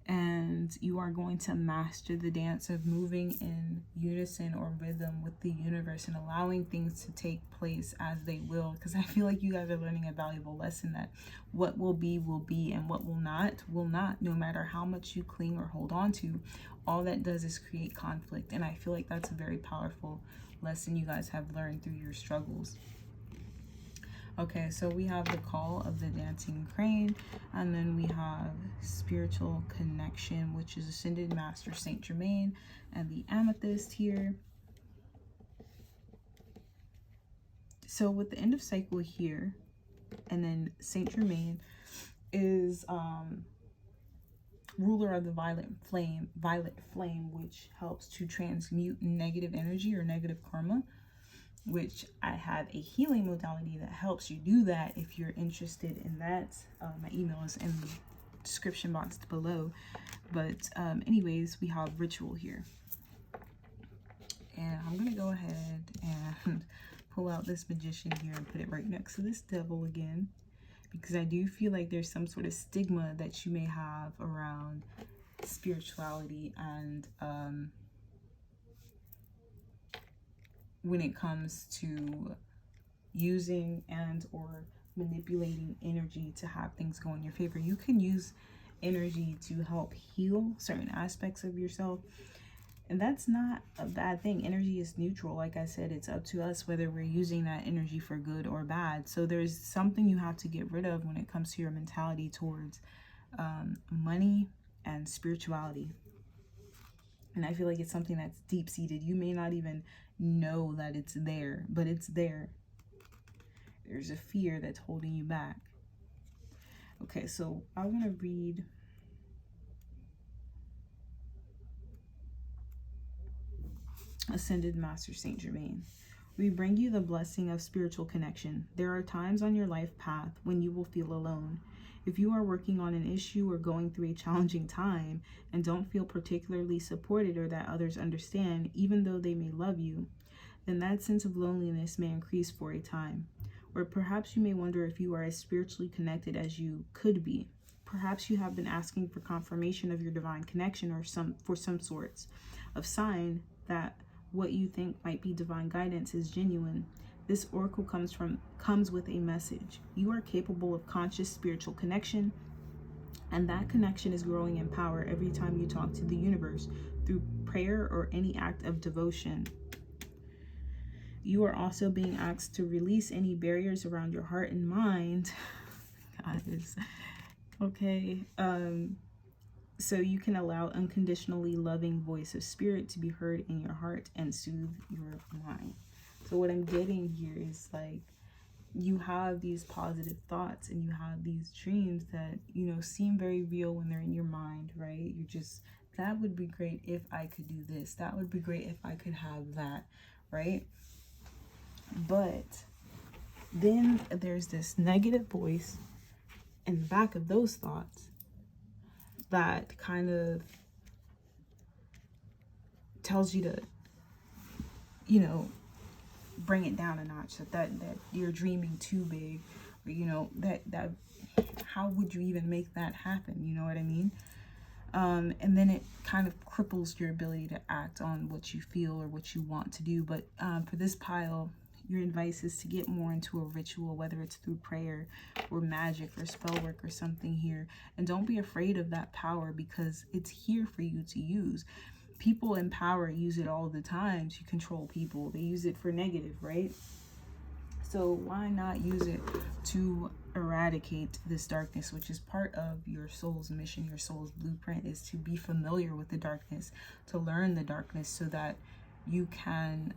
And you are going to master the dance of moving in unison or rhythm with the universe and allowing things to take place as they will. Because I feel like you guys are learning a valuable lesson that what will be, and what will not, no matter how much you cling or hold on to. All that does is create conflict. And I feel like that's a very powerful lesson you guys have learned through your struggles. Okay, so we have the call of the dancing crane, and then we have spiritual connection, which is ascended master Saint Germain, and the amethyst here. So with the end of cycle here, and then Saint Germain is ruler of the violet flame, which helps to transmute negative energy or negative karma, which I have a healing modality that helps you do that if you're interested in that. My email is in the description box below. But anyways, we have ritual here. And I'm going to go ahead and pull out this magician here and put it right next to this devil again. Because I do feel like there's some sort of stigma that you may have around spirituality and when it comes to using and or manipulating energy to have things go in your favor. You can use energy to help heal certain aspects of yourself, and that's not a bad thing. Energy is neutral. Like I said, it's up to us whether we're using that energy for good or bad. So there's something you have to get rid of when it comes to your mentality towards money and spirituality. And I feel like it's something that's deep-seated. You may not even know that it's there, but it's there. There's a fear that's holding you back. Okay, so I'm going to read Ascended Master Saint Germain. We bring you the blessing of spiritual connection. There are times on your life path when you will feel alone. If you are working on an issue or going through a challenging time and don't feel particularly supported or that others understand, even though they may love you, then that sense of loneliness may increase for a time. Or perhaps you may wonder if you are as spiritually connected as you could be. Perhaps you have been asking for confirmation of your divine connection or some sorts of sign that what you think might be divine guidance is genuine. This oracle comes with a message. You are capable of conscious spiritual connection, and that connection is growing in power every time you talk to the universe through prayer or any act of devotion. You are also being asked to release any barriers around your heart and mind. Guys, okay. So you can allow unconditionally loving voice of spirit to be heard in your heart and soothe your mind. So what I'm getting here is like, you have these positive thoughts and you have these dreams that, you know, seem very real when they're in your mind, right? You're just, that would be great if I could do this. That would be great if I could have that, right? But then there's this negative voice in the back of those thoughts that kind of tells you to, you know, bring it down a notch, that you're dreaming too big, or, you know, that how would you even make that happen? You know what I mean? And then it kind of cripples your ability to act on what you feel or what you want to do. But for this pile, your advice is to get more into a ritual, whether it's through prayer or magic or spell work or something here. And don't be afraid of that power, because it's here for you to use. People in power use it all the time to control people. They use it for negative, right? So why not use it to eradicate this darkness, which is part of your soul's mission. Your soul's blueprint is to be familiar with the darkness, to learn the darkness so that you can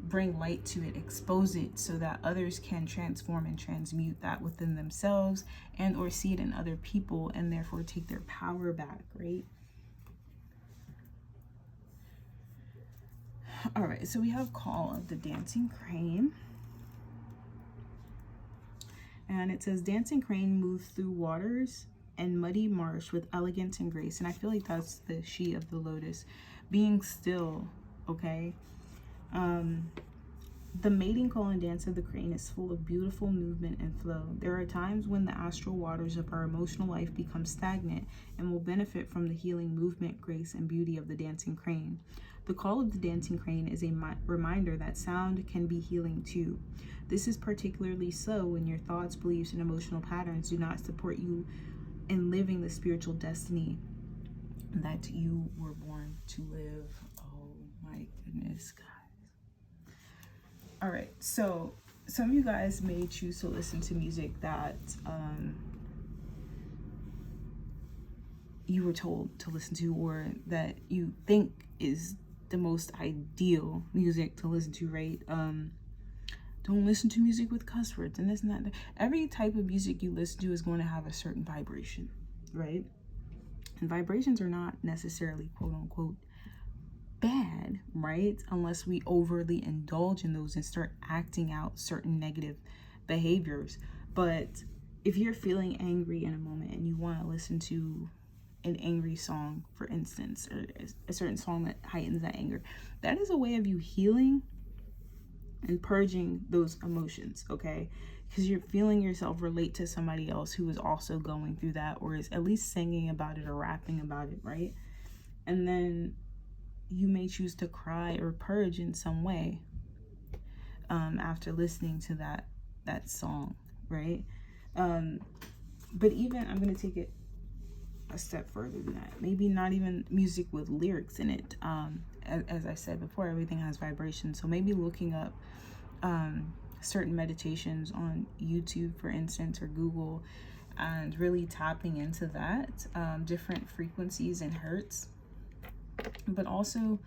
bring light to it, expose it, so that others can transform and transmute that within themselves and or see it in other people and therefore take their power back, right? All right, so we have Call of the Dancing Crane. And it says, dancing crane moves through waters and muddy marsh with elegance and grace. And I feel like that's the she of the lotus. Being still, okay? The mating call and dance of the crane is full of beautiful movement and flow. There are times when the astral waters of our emotional life become stagnant and will benefit from the healing movement, grace, and beauty of the dancing crane. The call of the dancing crane is a reminder that sound can be healing too. This is particularly so when your thoughts, beliefs, and emotional patterns do not support you in living the spiritual destiny that you were born to live. Oh my goodness, guys. All right, so some of you guys may choose to listen to music that you were told to listen to, or that you think is the most ideal music to listen to, right? Don't listen to music with cuss words and this and that. Every type of music you listen to is going to have a certain vibration, right? And vibrations are not necessarily quote unquote bad, right? Unless we overly indulge in those and start acting out certain negative behaviors. But if you're feeling angry in a moment and you want to listen to an angry song, for instance, or a certain song that heightens that anger, that is a way of you healing and purging those emotions, okay? Because you're feeling yourself relate to somebody else who is also going through that, or is at least singing about it or rapping about it, right? And then you may choose to cry or purge in some way after listening to that song, right? But even, I'm going to take it a step further than that. Maybe not even music with lyrics in it. As I said before, everything has vibration. So maybe looking up certain meditations on YouTube, for instance, or Google, and really tapping into that, different frequencies and hertz. But also,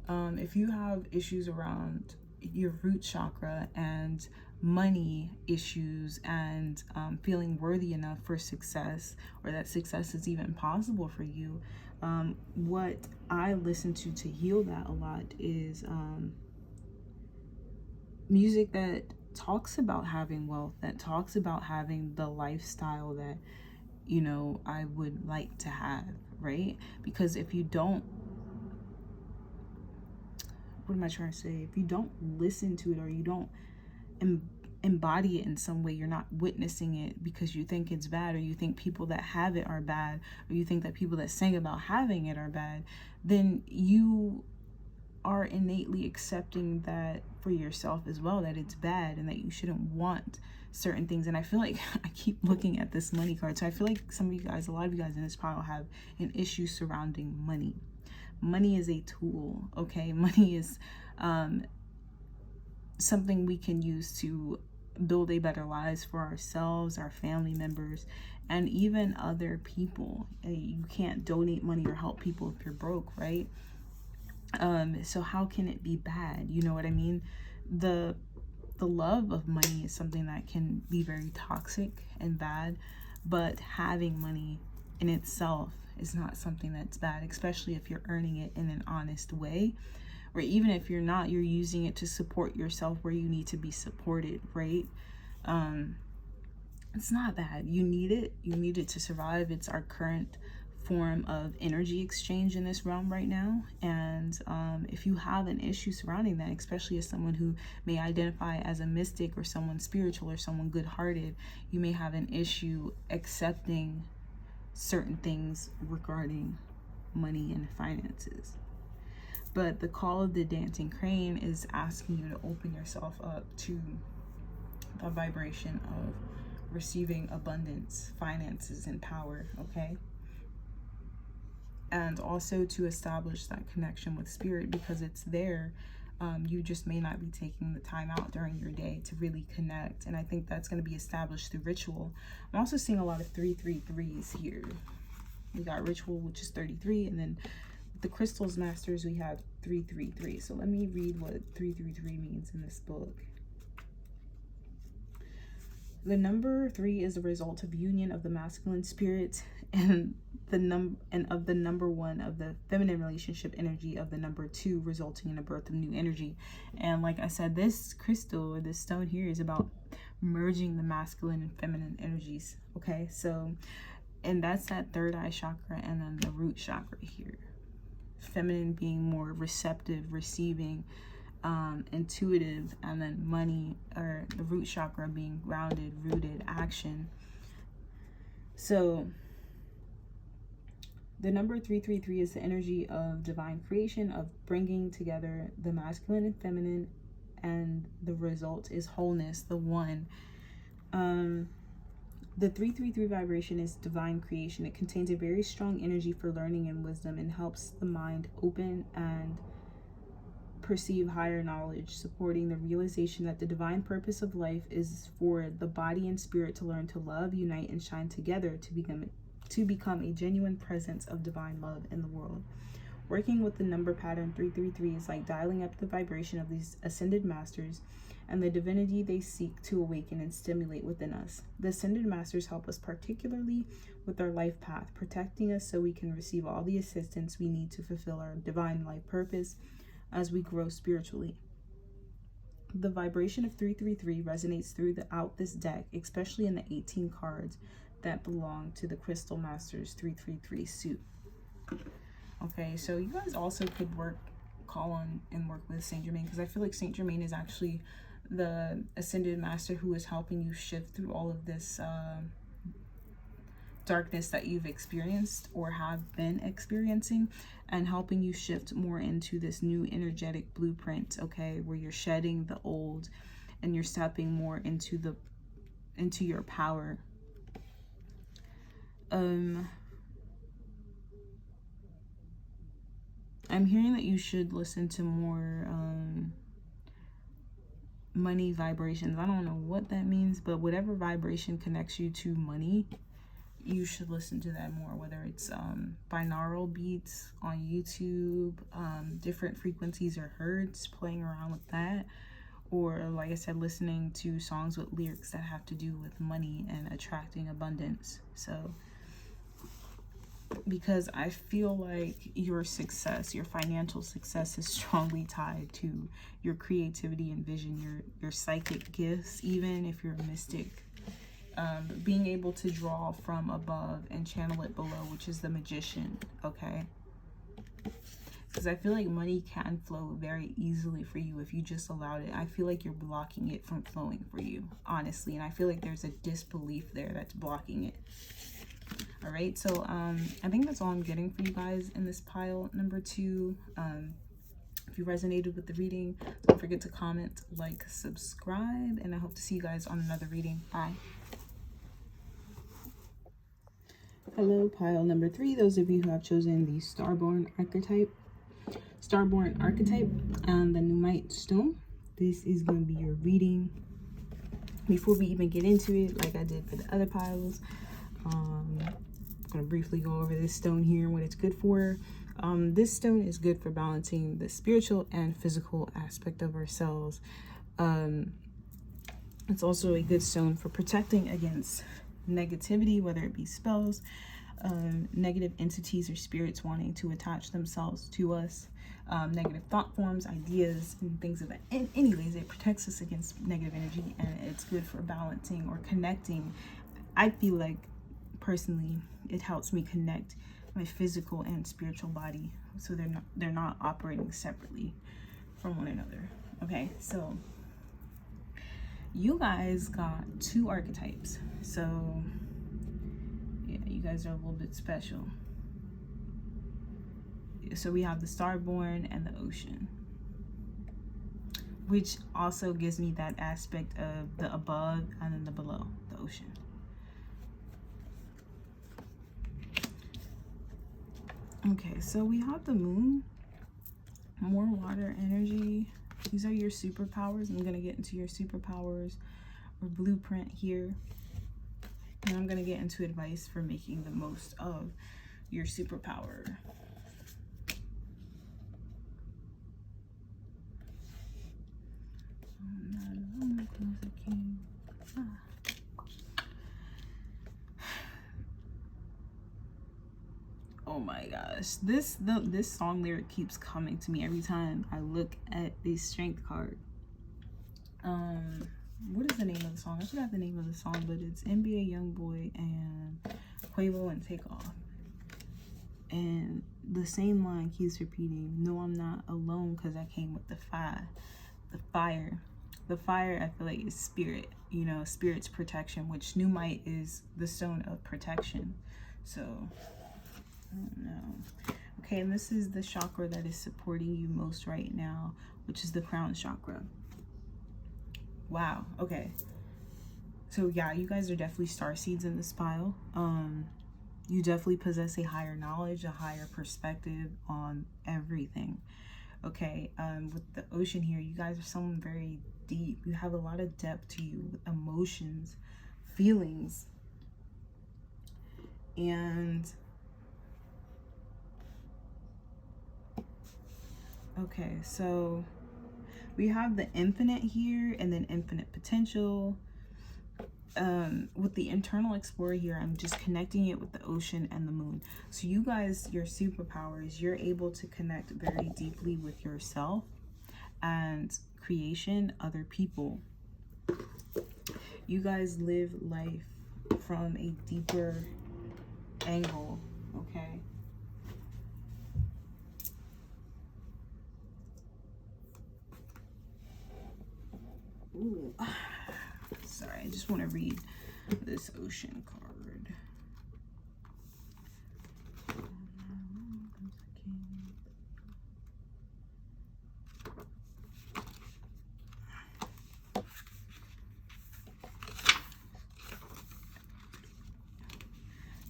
if you have issues around your root chakra and money issues and feeling worthy enough for success, or that success is even possible for you, what I listen to heal that a lot is music that talks about having wealth, that talks about having the lifestyle that, you know, I would like to have, right? Because if you don't, what am I trying to say? If you don't listen to it, or you don't embody it in some way, you're not witnessing it because you think it's bad, or you think people that have it are bad, or you think that people that sing about having it are bad, then you are innately accepting that for yourself as well, that it's bad and that you shouldn't want certain things. And I feel like I keep looking at this money card. So I feel like some of you guys, a lot of you guys in this pile, have an issue surrounding money. Money is a tool, okay? Money is something we can use to build a better lives for ourselves, our family members, and even other people. You can't donate money or help people if you're broke, right? So how can it be bad? You know what I mean? The love of money is something that can be very toxic and bad, but having money in itself is not something that's bad, especially if you're earning it in an honest way, or even if you're not, you're using it to support yourself where you need to be supported, right? It's not bad. You need it to survive. It's our current form of energy exchange in this realm right now. And if you have an issue surrounding that, especially as someone who may identify as a mystic, or someone spiritual, or someone good-hearted, you may have an issue accepting certain things regarding money and finances. But the call of the dancing crane is asking you to open yourself up to the vibration of receiving abundance, finances, and power, okay? And also to establish that connection with spirit, because it's there. You just may not be taking the time out during your day to really connect. And I think that's going to be established through ritual. I'm also seeing a lot of 333s here. We got ritual, which is 33, and then the crystals masters, we have 333. So let me read what 333 means in this book. The number 3 is the result of union of the masculine spirit and of the number 1 of the feminine relationship energy of the number 2, resulting in a birth of new energy. And like I said, this crystal, or this stone here, is about merging the masculine and feminine energies. Okay, so, and that's that third eye chakra, and then the root chakra here. Feminine being more receptive, receiving, intuitive, and then money, or the root chakra being grounded, rooted, action. So the number 333 is the energy of divine creation, of bringing together the masculine and feminine, and the result is wholeness, the one. The 333 vibration is divine creation. It contains a very strong energy for learning and wisdom, and helps the mind open and perceive higher knowledge, supporting the realization that the divine purpose of life is for the body and spirit to learn to love, unite, and shine together to become a genuine presence of divine love in the world. Working with the number pattern 333 is like dialing up the vibration of these ascended masters and the divinity they seek to awaken and stimulate within us. The ascended masters help us particularly with our life path, protecting us so we can receive all the assistance we need to fulfill our divine life purpose as we grow spiritually. The vibration of 333 resonates throughout this deck, especially in the 18 cards that belong to the Crystal Masters 333 suit. Okay, so you guys also could call on and work with Saint Germain, because I feel like Saint Germain is actually the ascended master who is helping you shift through all of this darkness that you've experienced or have been experiencing, and helping you shift more into this new energetic blueprint, okay, where you're shedding the old and you're stepping more into your power. I'm hearing that you should listen to more money vibrations. I don't know what that means, but whatever vibration connects you to money, you should listen to that more, whether it's binaural beats on YouTube, different frequencies or hertz, playing around with that, or like I said, listening to songs with lyrics that have to do with money and attracting abundance. So because I feel like your success, your financial success, is strongly tied to your creativity and vision, your psychic gifts, even if you're a mystic. Being able to draw from above and channel it below, which is the magician, okay? Because I feel like money can flow very easily for you if you just allowed it. I feel like you're blocking it from flowing for you, honestly. And I feel like there's a disbelief there that's blocking it. All right, so I think that's all I'm getting for you guys in this pile number 2. If you resonated with the reading, don't forget to comment, like, subscribe, and I hope to see you guys on another reading. Bye. Hello, pile number 3. Those of you who have chosen the Starborn archetype and the Nuumite stone, this is going to be your reading. Before we even get into it, like I did for the other piles, I'm going to briefly go over this stone here and what it's good for. This stone is good for balancing the spiritual and physical aspect of ourselves. It's also a good stone for protecting against negativity, whether it be spells, negative entities or spirits wanting to attach themselves to us, negative thought forms, ideas, and things of that. And anyways, it protects us against negative energy, and it's good for balancing or connecting. I feel like personally it helps me connect my physical and spiritual body, so they're not operating separately from one another. Okay, so you guys got 2 archetypes, so yeah, you guys are a little bit special. So we have the Starborn and the Ocean, which also gives me that aspect of the above and then the below, the ocean. Okay, so we have the Moon, more water energy. These are your superpowers. I'm going to get into your superpowers or blueprint here. And I'm going to get into advice for making the most of your superpower. Oh my gosh, this song lyric keeps coming to me every time I look at the strength card. What is the name of the song? I forgot the name of the song, but it's NBA Youngboy and Quavo and Takeoff. And the same line keeps repeating, no, I'm not alone, because I came with the fire. The fire. The fire, I feel like, is spirit, you know, spirit's protection, which Nuumite is the stone of protection. So, I don't know. Okay, and this is the chakra that is supporting you most right now, which is the crown chakra. Wow, okay. So yeah, you guys are definitely starseeds in this pile. You definitely possess a higher knowledge, a higher perspective on everything. Okay, with the ocean here, you guys are someone very deep. You have a lot of depth to you, with emotions, feelings, and okay, so we have the infinite here, and then infinite potential. With the internal explorer here, I'm just connecting it with the ocean and the moon. So you guys, your superpowers, you're able to connect very deeply with yourself and creation, other people. You guys live life from a deeper angle, okay? Ooh. Sorry, I just want to read this ocean card.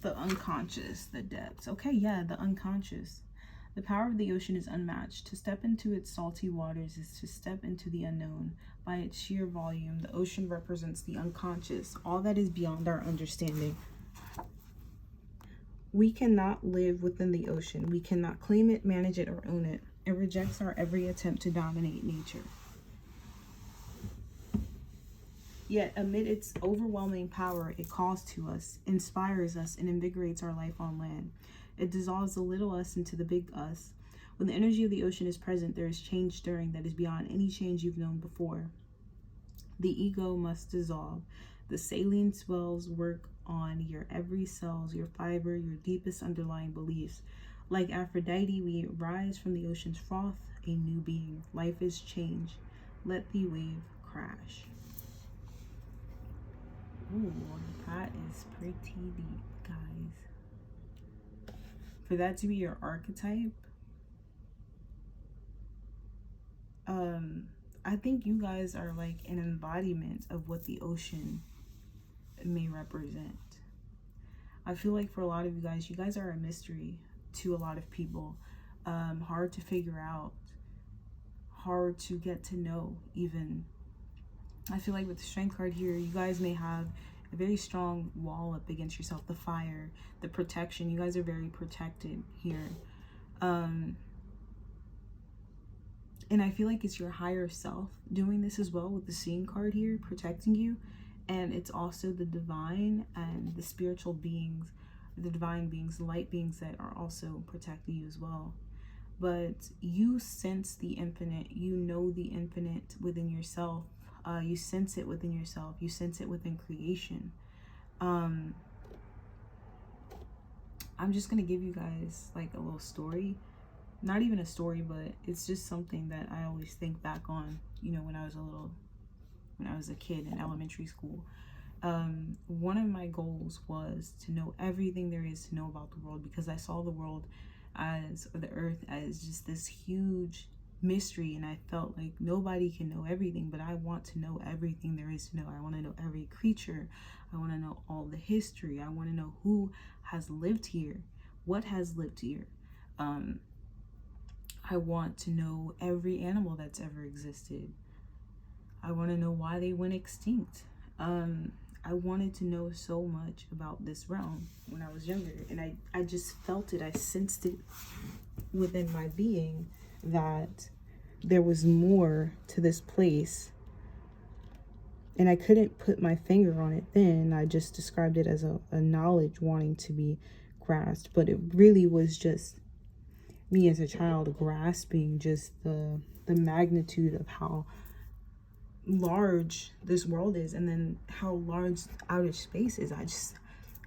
The unconscious, the depths. Okay, yeah, the unconscious. The power of the ocean is unmatched. To step into its salty waters is to step into the unknown. By its sheer volume, the ocean represents the unconscious, all that is beyond our understanding. We cannot live within the ocean. We cannot claim it, manage it, or own it. It rejects our every attempt to dominate nature. Yet, amid its overwhelming power, it calls to us, inspires us, and invigorates our life on land. It dissolves the little us into the big us. When the energy of the ocean is present, there is change stirring that is beyond any change you've known before. The ego must dissolve. The saline swells work on your every cells, your fiber, your deepest underlying beliefs. Like Aphrodite, we rise from the ocean's froth, a new being. Life is change. Let the wave crash. Ooh, that is pretty deep, guys. For that to be your archetype, I think you guys are like an embodiment of what the ocean may represent. I feel like for a lot of you guys are a mystery to a lot of people. Hard to figure out, hard to get to know even. I feel like with the strength card here, you guys may have a very strong wall up against yourself. The fire, the protection. You guys are very protected here. And I feel like it's your higher self doing this as well with the Seeing card here, protecting you. And it's also the divine and the spiritual beings, the divine beings, the light beings that are also protecting you as well. But you sense the infinite. You know the infinite within yourself. You sense it within yourself. You sense it within creation. I'm just going to give you guys like a little story. Not even a story, but it's just something that I always think back on, you know, when I was a kid in elementary school. One of my goals was to know everything there is to know about the world, because I saw the world as, or the earth as, just this huge mystery, and I felt like nobody can know everything, but I want to know everything there is to know. I want to know every creature. I want to know all the history. I want to know who has lived here, what has lived here. I want to know every animal that's ever existed. I want to know why they went extinct. I wanted to know so much about this realm when I was younger, and I just felt it. I sensed it within my being that there was more to this place, and I couldn't put my finger on it then. I just described it as a knowledge wanting to be grasped, but it really was just me as a child grasping just the magnitude of how large this world is, and then how large outer space is.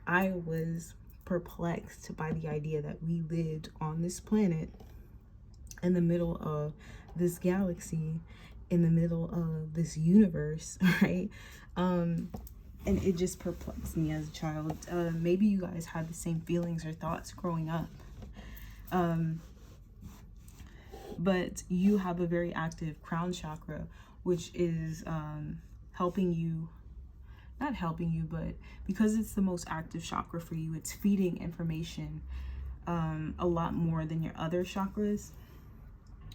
I was perplexed by the idea that we lived on this planet in the middle of this galaxy, in the middle of this universe, right? And it just perplexed me as a child. Maybe you guys had the same feelings or thoughts growing up. But you have a very active crown chakra, which is helping you, not helping you, but because it's the most active chakra for you, it's feeding information a lot more than your other chakras.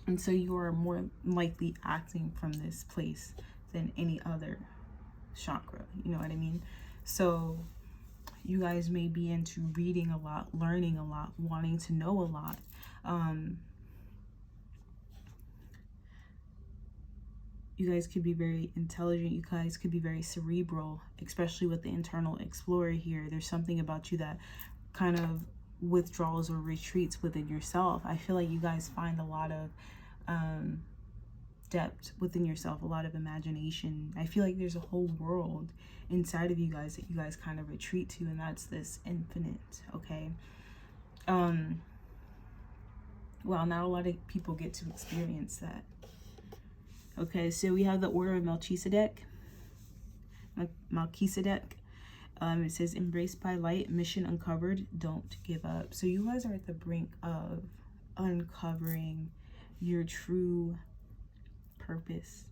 And so you are more likely acting from this place than any other chakra, you know what I mean? So you guys may be into reading a lot, learning a lot, wanting to know a lot. You guys could be very intelligent. You guys could be very cerebral, especially with the internal explorer here. There's something about you that kind of withdraws or retreats within yourself. I feel like you guys find a lot of depth within yourself, a lot of imagination. I feel like there's a whole world inside of you guys that you guys kind of retreat to, and that's this infinite, okay? Well, not a lot of people get to experience that. Okay, so we have the Order of Melchizedek. It says, embraced by light, mission uncovered, don't give up. So you guys are at the brink of uncovering your true purpose.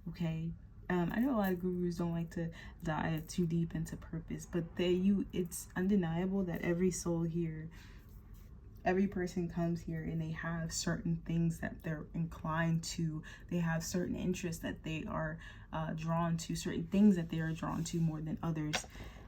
Okay, I know a lot of gurus don't like to dive too deep into purpose, but it's undeniable that every soul here, every person comes here and they have certain things that they're inclined to. They have certain interests that they are drawn to, certain things that they are drawn to more than others.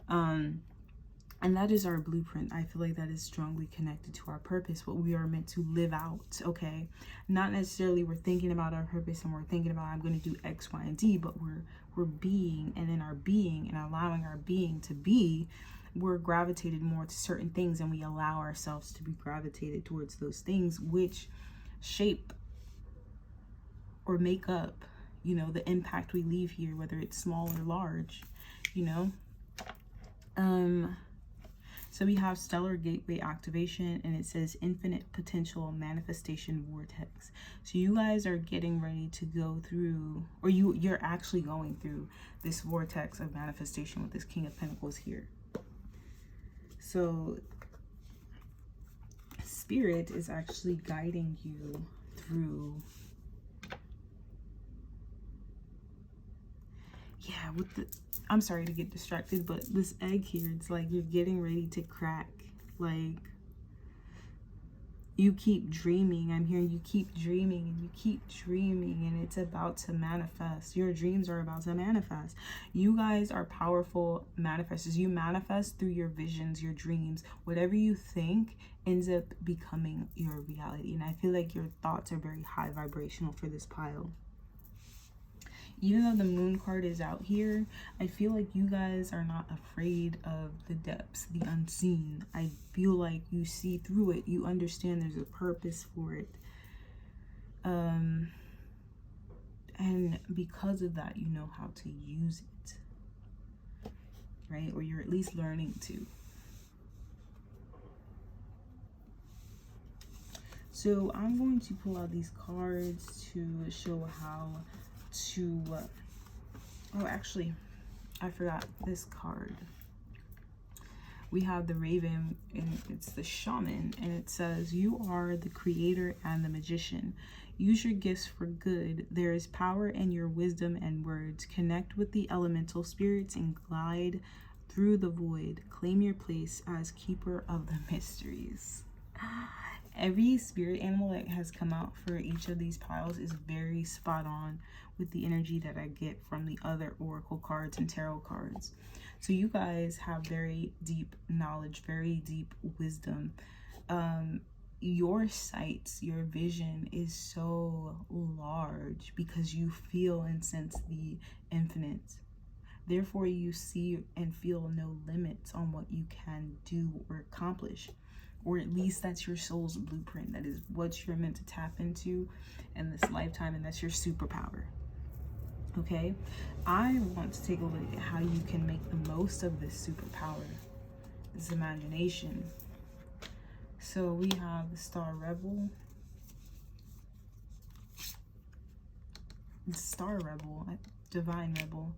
And that is our blueprint. I feel like that is strongly connected to our purpose, what we are meant to live out, okay? Not necessarily we're thinking about our purpose and we're thinking about I'm going to do X, Y, and Z, but we're being, and in our being and allowing our being to be, we're gravitated more to certain things, and we allow ourselves to be gravitated towards those things which shape or make up, you know, the impact we leave here, whether it's small or large, you know. So we have stellar gateway activation, and it says infinite potential manifestation vortex. So you guys are getting ready to go through, or you're actually going through this vortex of manifestation with this King of Pentacles here. So Spirit is actually guiding you through, yeah, with the, I'm sorry to get distracted, but this egg here, it's like you're getting ready to crack. Like, you keep dreaming. I'm hearing you keep dreaming and you keep dreaming, and it's about to manifest. Your dreams are about to manifest. You guys are powerful manifestors. You manifest through your visions, your dreams. Whatever you think ends up becoming your reality. And I feel like your thoughts are very high vibrational for this pile. Even though the moon card is out here, I feel like you guys are not afraid of the depths, the unseen. I feel like you see through it. You understand there's a purpose for it. And because of that, you know how to use it, right? Or you're at least learning to. So I'm going to pull out these cards to show how to oh, actually, I forgot this card. We have the Raven, and it's the Shaman, and it says, you are the creator and the magician. Use your gifts for good. There is power in your wisdom and words. Connect with the elemental spirits and glide through the void. Claim your place as keeper of the mysteries. Every spirit animal that has come out for each of these piles is very spot on with the energy that I get from the other oracle cards and tarot cards. So you guys have very deep knowledge, very deep wisdom. Your sight, your vision is so large because you feel and sense the infinite. Therefore, you see and feel no limits on what you can do or accomplish. Or at least that's your soul's blueprint. That is what you're meant to tap into in this lifetime, and that's your superpower. Okay? I want to take a look at how you can make the most of this superpower. is imagination. So we have the Star Rebel, Divine Rebel,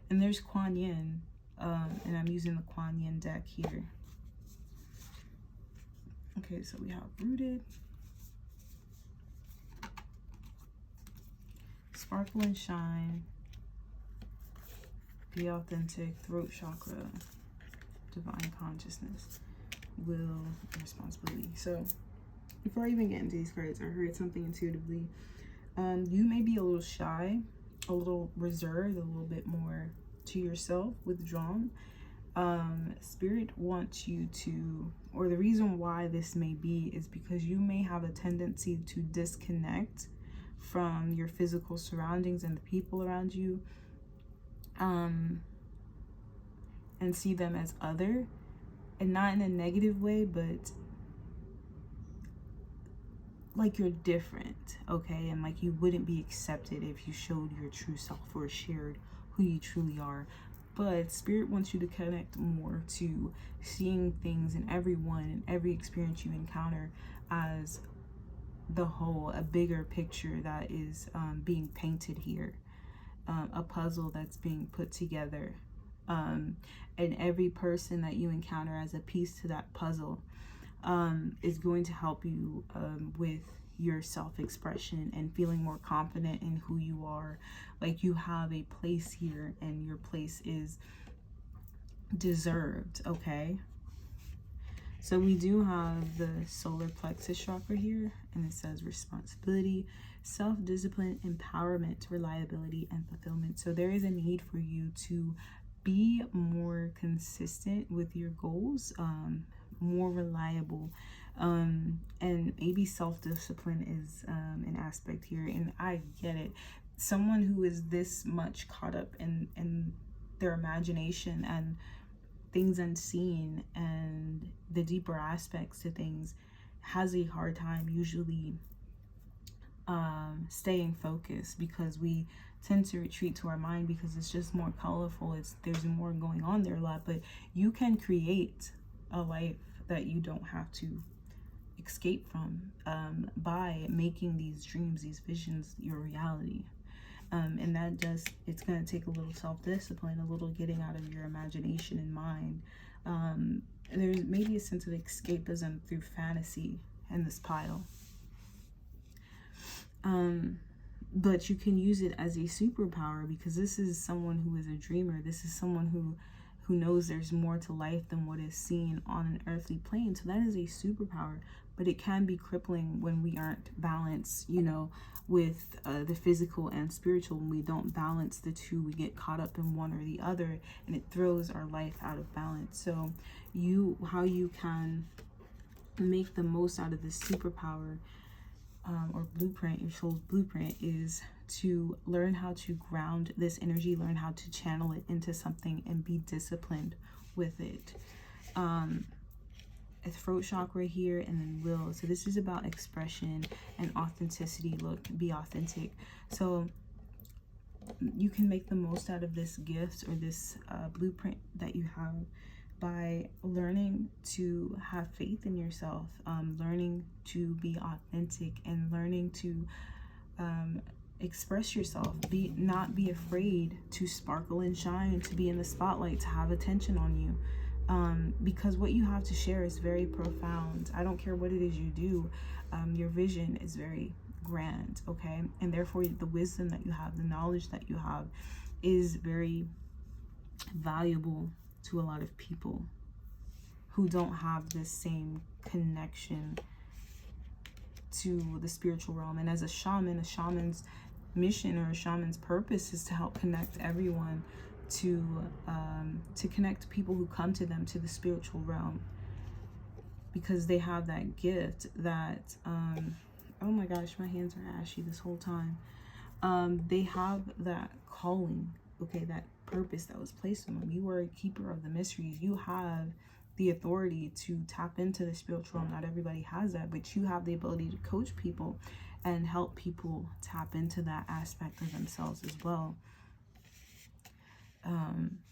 and there's Kuan Yin, and I'm using the Kuan Yin deck here. Okay, so we have Rooted, Sparkle and Shine, Be Authentic, Throat Chakra, Divine Consciousness, Will, and Responsibility. So before I even get into these cards, I heard something intuitively. You may be a little shy, a little reserved, a little bit more to yourself, withdrawn. Spirit wants you to, or the reason why this may be is because you may have a tendency to disconnect from your physical surroundings and the people around you, and see them as other, and not in a negative way, but like you're different, okay? And like you wouldn't be accepted if you showed your true self or shared who you truly are. But Spirit wants you to connect more to seeing things and everyone and every experience you encounter as the whole, a bigger picture that is being painted here, a puzzle that's being put together, and every person that you encounter as a piece to that puzzle is going to help you with your self-expression and feeling more confident in who you are. Like you have a place here and your place is deserved, okay? So we do have the solar plexus chakra here, and it says responsibility, self-discipline, empowerment, reliability, and fulfillment. So there is a need for you to be more consistent with your goals, more reliable, and maybe self-discipline is an aspect here. And I get it. Someone who is this much caught up in their imagination and things unseen and the deeper aspects to things has a hard time usually staying focused, because we tend to retreat to our mind because it's just more colorful, there's more going on there a lot. But you can create a life that you don't have to escape from by making these dreams, these visions, your reality. And that it's going to take a little self-discipline, a little getting out of your imagination and mind. There's maybe a sense of escapism through fantasy in this pile. But you can use it as a superpower, because this is someone who is a dreamer. This is someone who knows there's more to life than what is seen on an earthly plane. So that is a superpower, but it can be crippling when we aren't balanced, you know, with the physical and spiritual. When we don't balance the two, we get caught up in one or the other, and it throws our life out of balance. So how you can make the most out of this superpower, or blueprint, your soul's blueprint, is to learn how to ground this energy, learn how to channel it into something, and be disciplined with it. A throat chakra here, and then will. So this is about expression and authenticity. Look, be authentic. So you can make the most out of this gift or this blueprint that you have by learning to have faith in yourself, learning to be authentic, and learning to express yourself. Not be afraid to sparkle and shine, to be in the spotlight, to have attention on you, because what you have to share is very profound. I don't care what it is you do, your vision is very grand, okay? And therefore the wisdom that you have, the knowledge that you have, is very valuable to a lot of people who don't have this same connection to the spiritual realm. And as a shaman's mission or a shaman's purpose is to help connect everyone to connect people who come to them to the spiritual realm, because they have that gift that oh my gosh, my hands are ashy this whole time. They have that calling, okay, that purpose that was placed on them. You are a keeper of the mysteries. You have the authority to tap into the spiritual realm. Not everybody has that, but you have the ability to coach people and help people tap into that aspect of themselves as well.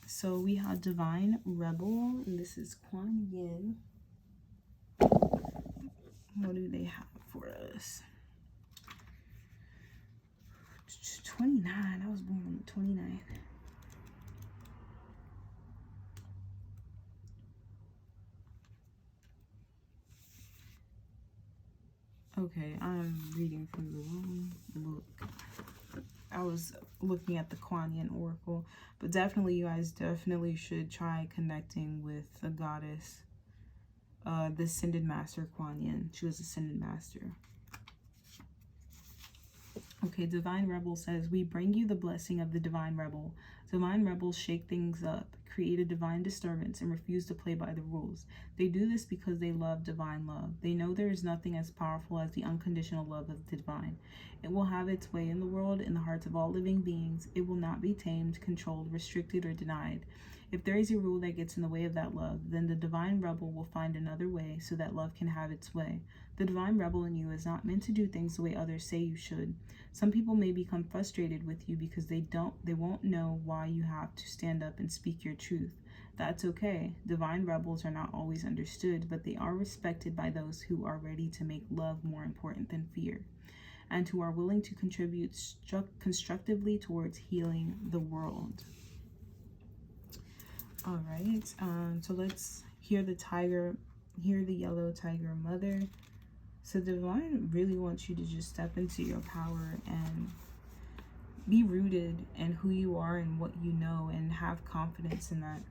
So we have Divine Rebel, and this is Kuan Yin. What do they have for us? 29. I was born on the 29th. Okay, I'm reading from the wrong book. I was looking at the Kuan Yin Oracle, but definitely you guys definitely should try connecting with the goddess, the Ascended Master Kuan Yin. She was Ascended Master. Okay, Divine Rebel says, we bring you the blessing of the Divine Rebel. Divine Rebels shake things up, create a divine disturbance, and refuse to play by the rules. They do this because they love divine love. They know there is nothing as powerful as the unconditional love of the divine. It will have its way in the world, in the hearts of all living beings. It will not be tamed, controlled, restricted, or denied. If there is a rule that gets in the way of that love, then the Divine Rebel will find another way so that love can have its way. The Divine Rebel in you is not meant to do things the way others say you should. Some people may become frustrated with you because they won't know why you have to stand up and speak your truth. That's okay. Divine Rebels are not always understood, but they are respected by those who are ready to make love more important than fear, and who are willing to contribute constructively towards healing the world. All right, so let's hear the yellow tiger mother. So Divine really wants you to just step into your power and be rooted in who you are and what you know, and have confidence in that.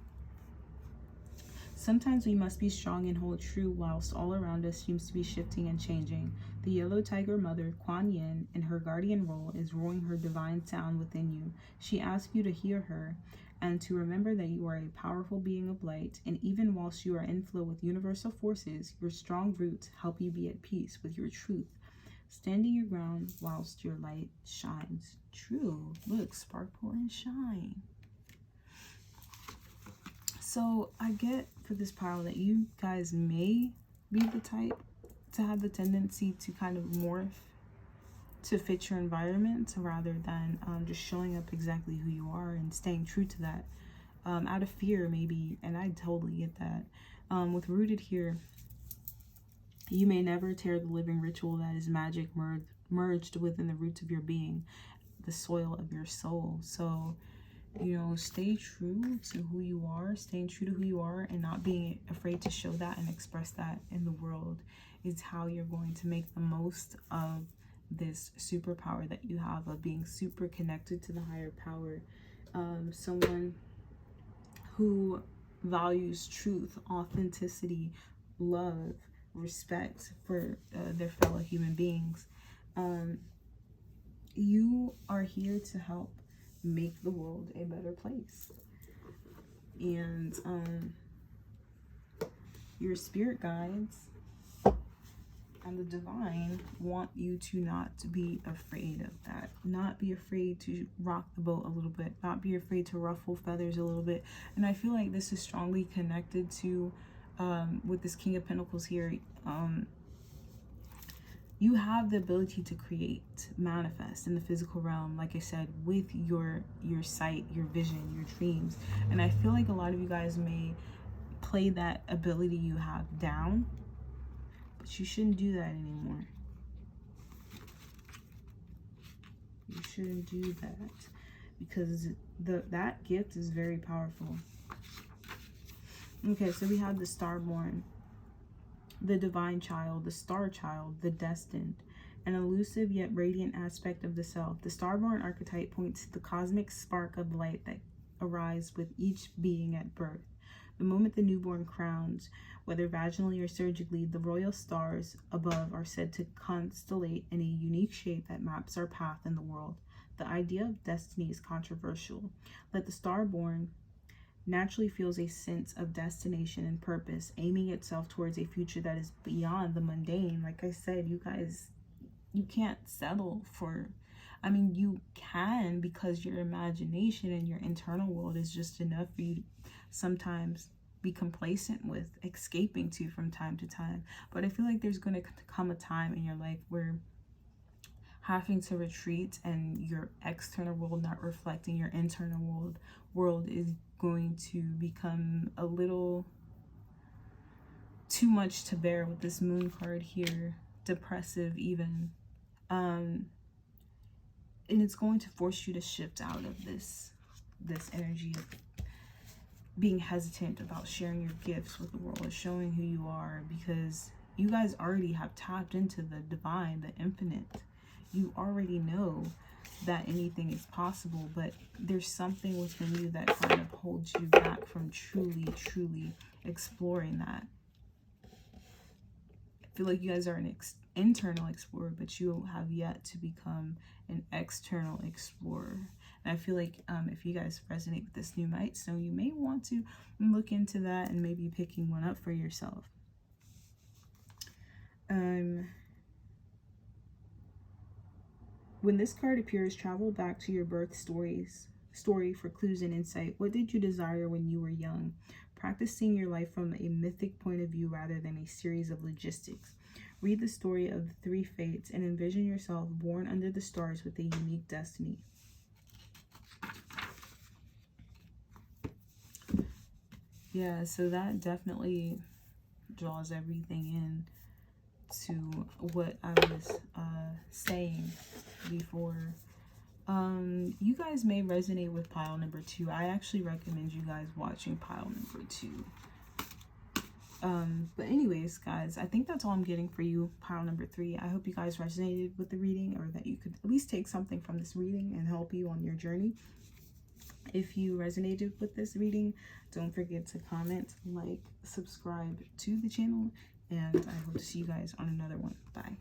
Sometimes we must be strong and hold true whilst all around us seems to be shifting and changing. The yellow tiger mother, Kuan Yin, in her guardian role, is roaring her divine sound within you. She asks you to hear her and to remember that you are a powerful being of light, and even whilst you are in flow with universal forces, your strong roots help you be at peace with your truth, standing your ground whilst your light shines. True. Look, sparkle and shine. So I get for this pile that you guys may be the type to have the tendency to kind of morph to fit your environment rather than just showing up exactly who you are and staying true to that, out of fear maybe. And I totally get that. With rooted here, you may never tear the living ritual that is magic merged within the roots of your being, the soil of your soul. So, you know, stay true to who you are, staying true to who you are, and not being afraid to show that and express that in the world is how you're going to make the most of this superpower that you have of being super connected to the higher power. Someone who values truth, authenticity, love, respect for their fellow human beings. You are here to help make the world a better place. And your spirit guides and the divine want you to not be afraid of that. Not be afraid to rock the boat a little bit. Not be afraid to ruffle feathers a little bit. And I feel like this is strongly connected to, with this King of Pentacles here, you have the ability to create, manifest in the physical realm, like I said, with your sight, your vision, your dreams. And I feel like a lot of you guys may play that ability you have down, but you shouldn't do that anymore. You shouldn't do that, because that gift is very powerful. Okay, so we have the Starborn, the divine child, the star child, the destined, an elusive yet radiant aspect of the self. The Starborn archetype points to the cosmic spark of light that arises with each being at birth. The moment the newborn crowns, whether vaginally or surgically, the royal stars above are said to constellate in a unique shape that maps our path in the world. The idea of destiny is controversial. Let the Starborn naturally feels a sense of destination and purpose, aiming itself towards a future that is beyond the mundane. Like I said, you guys, you can't settle for, I mean, you can, because your imagination and your internal world is just enough for you to sometimes be complacent with, escaping to from time to time. But I feel like there's going to come a time in your life where having to retreat and your external world not reflecting your internal world is going to become a little too much to bear with this moon card here, depressive even. And it's going to force you to shift out of this energy of being hesitant about sharing your gifts with the world or showing who you are, because you guys already have tapped into the divine, the infinite. You already know that anything is possible, but there's something within you that kind of holds you back from truly exploring that. I feel like you guys are an internal explorer, but you have yet to become an external explorer. And I feel like if you guys resonate with this Nuumite stone, you may want to look into that and maybe picking one up for yourself. When this card appears, travel back to your birth story for clues and insight. What did you desire when you were young? Practice seeing your life from a mythic point of view rather than a series of logistics. Read the story of the 3 fates and envision yourself born under the stars with a unique destiny. Yeah, so that definitely draws everything in to what I was saying before. You guys may resonate with pile number 2. I actually recommend you guys watching pile number 2. But anyways, guys, I think that's all I'm getting for you, pile number 3. I hope you guys resonated with the reading, or that you could at least take something from this reading and help you on your journey. If you resonated with this reading, don't forget to comment, like, subscribe to the channel, and I hope to see you guys on another one. Bye.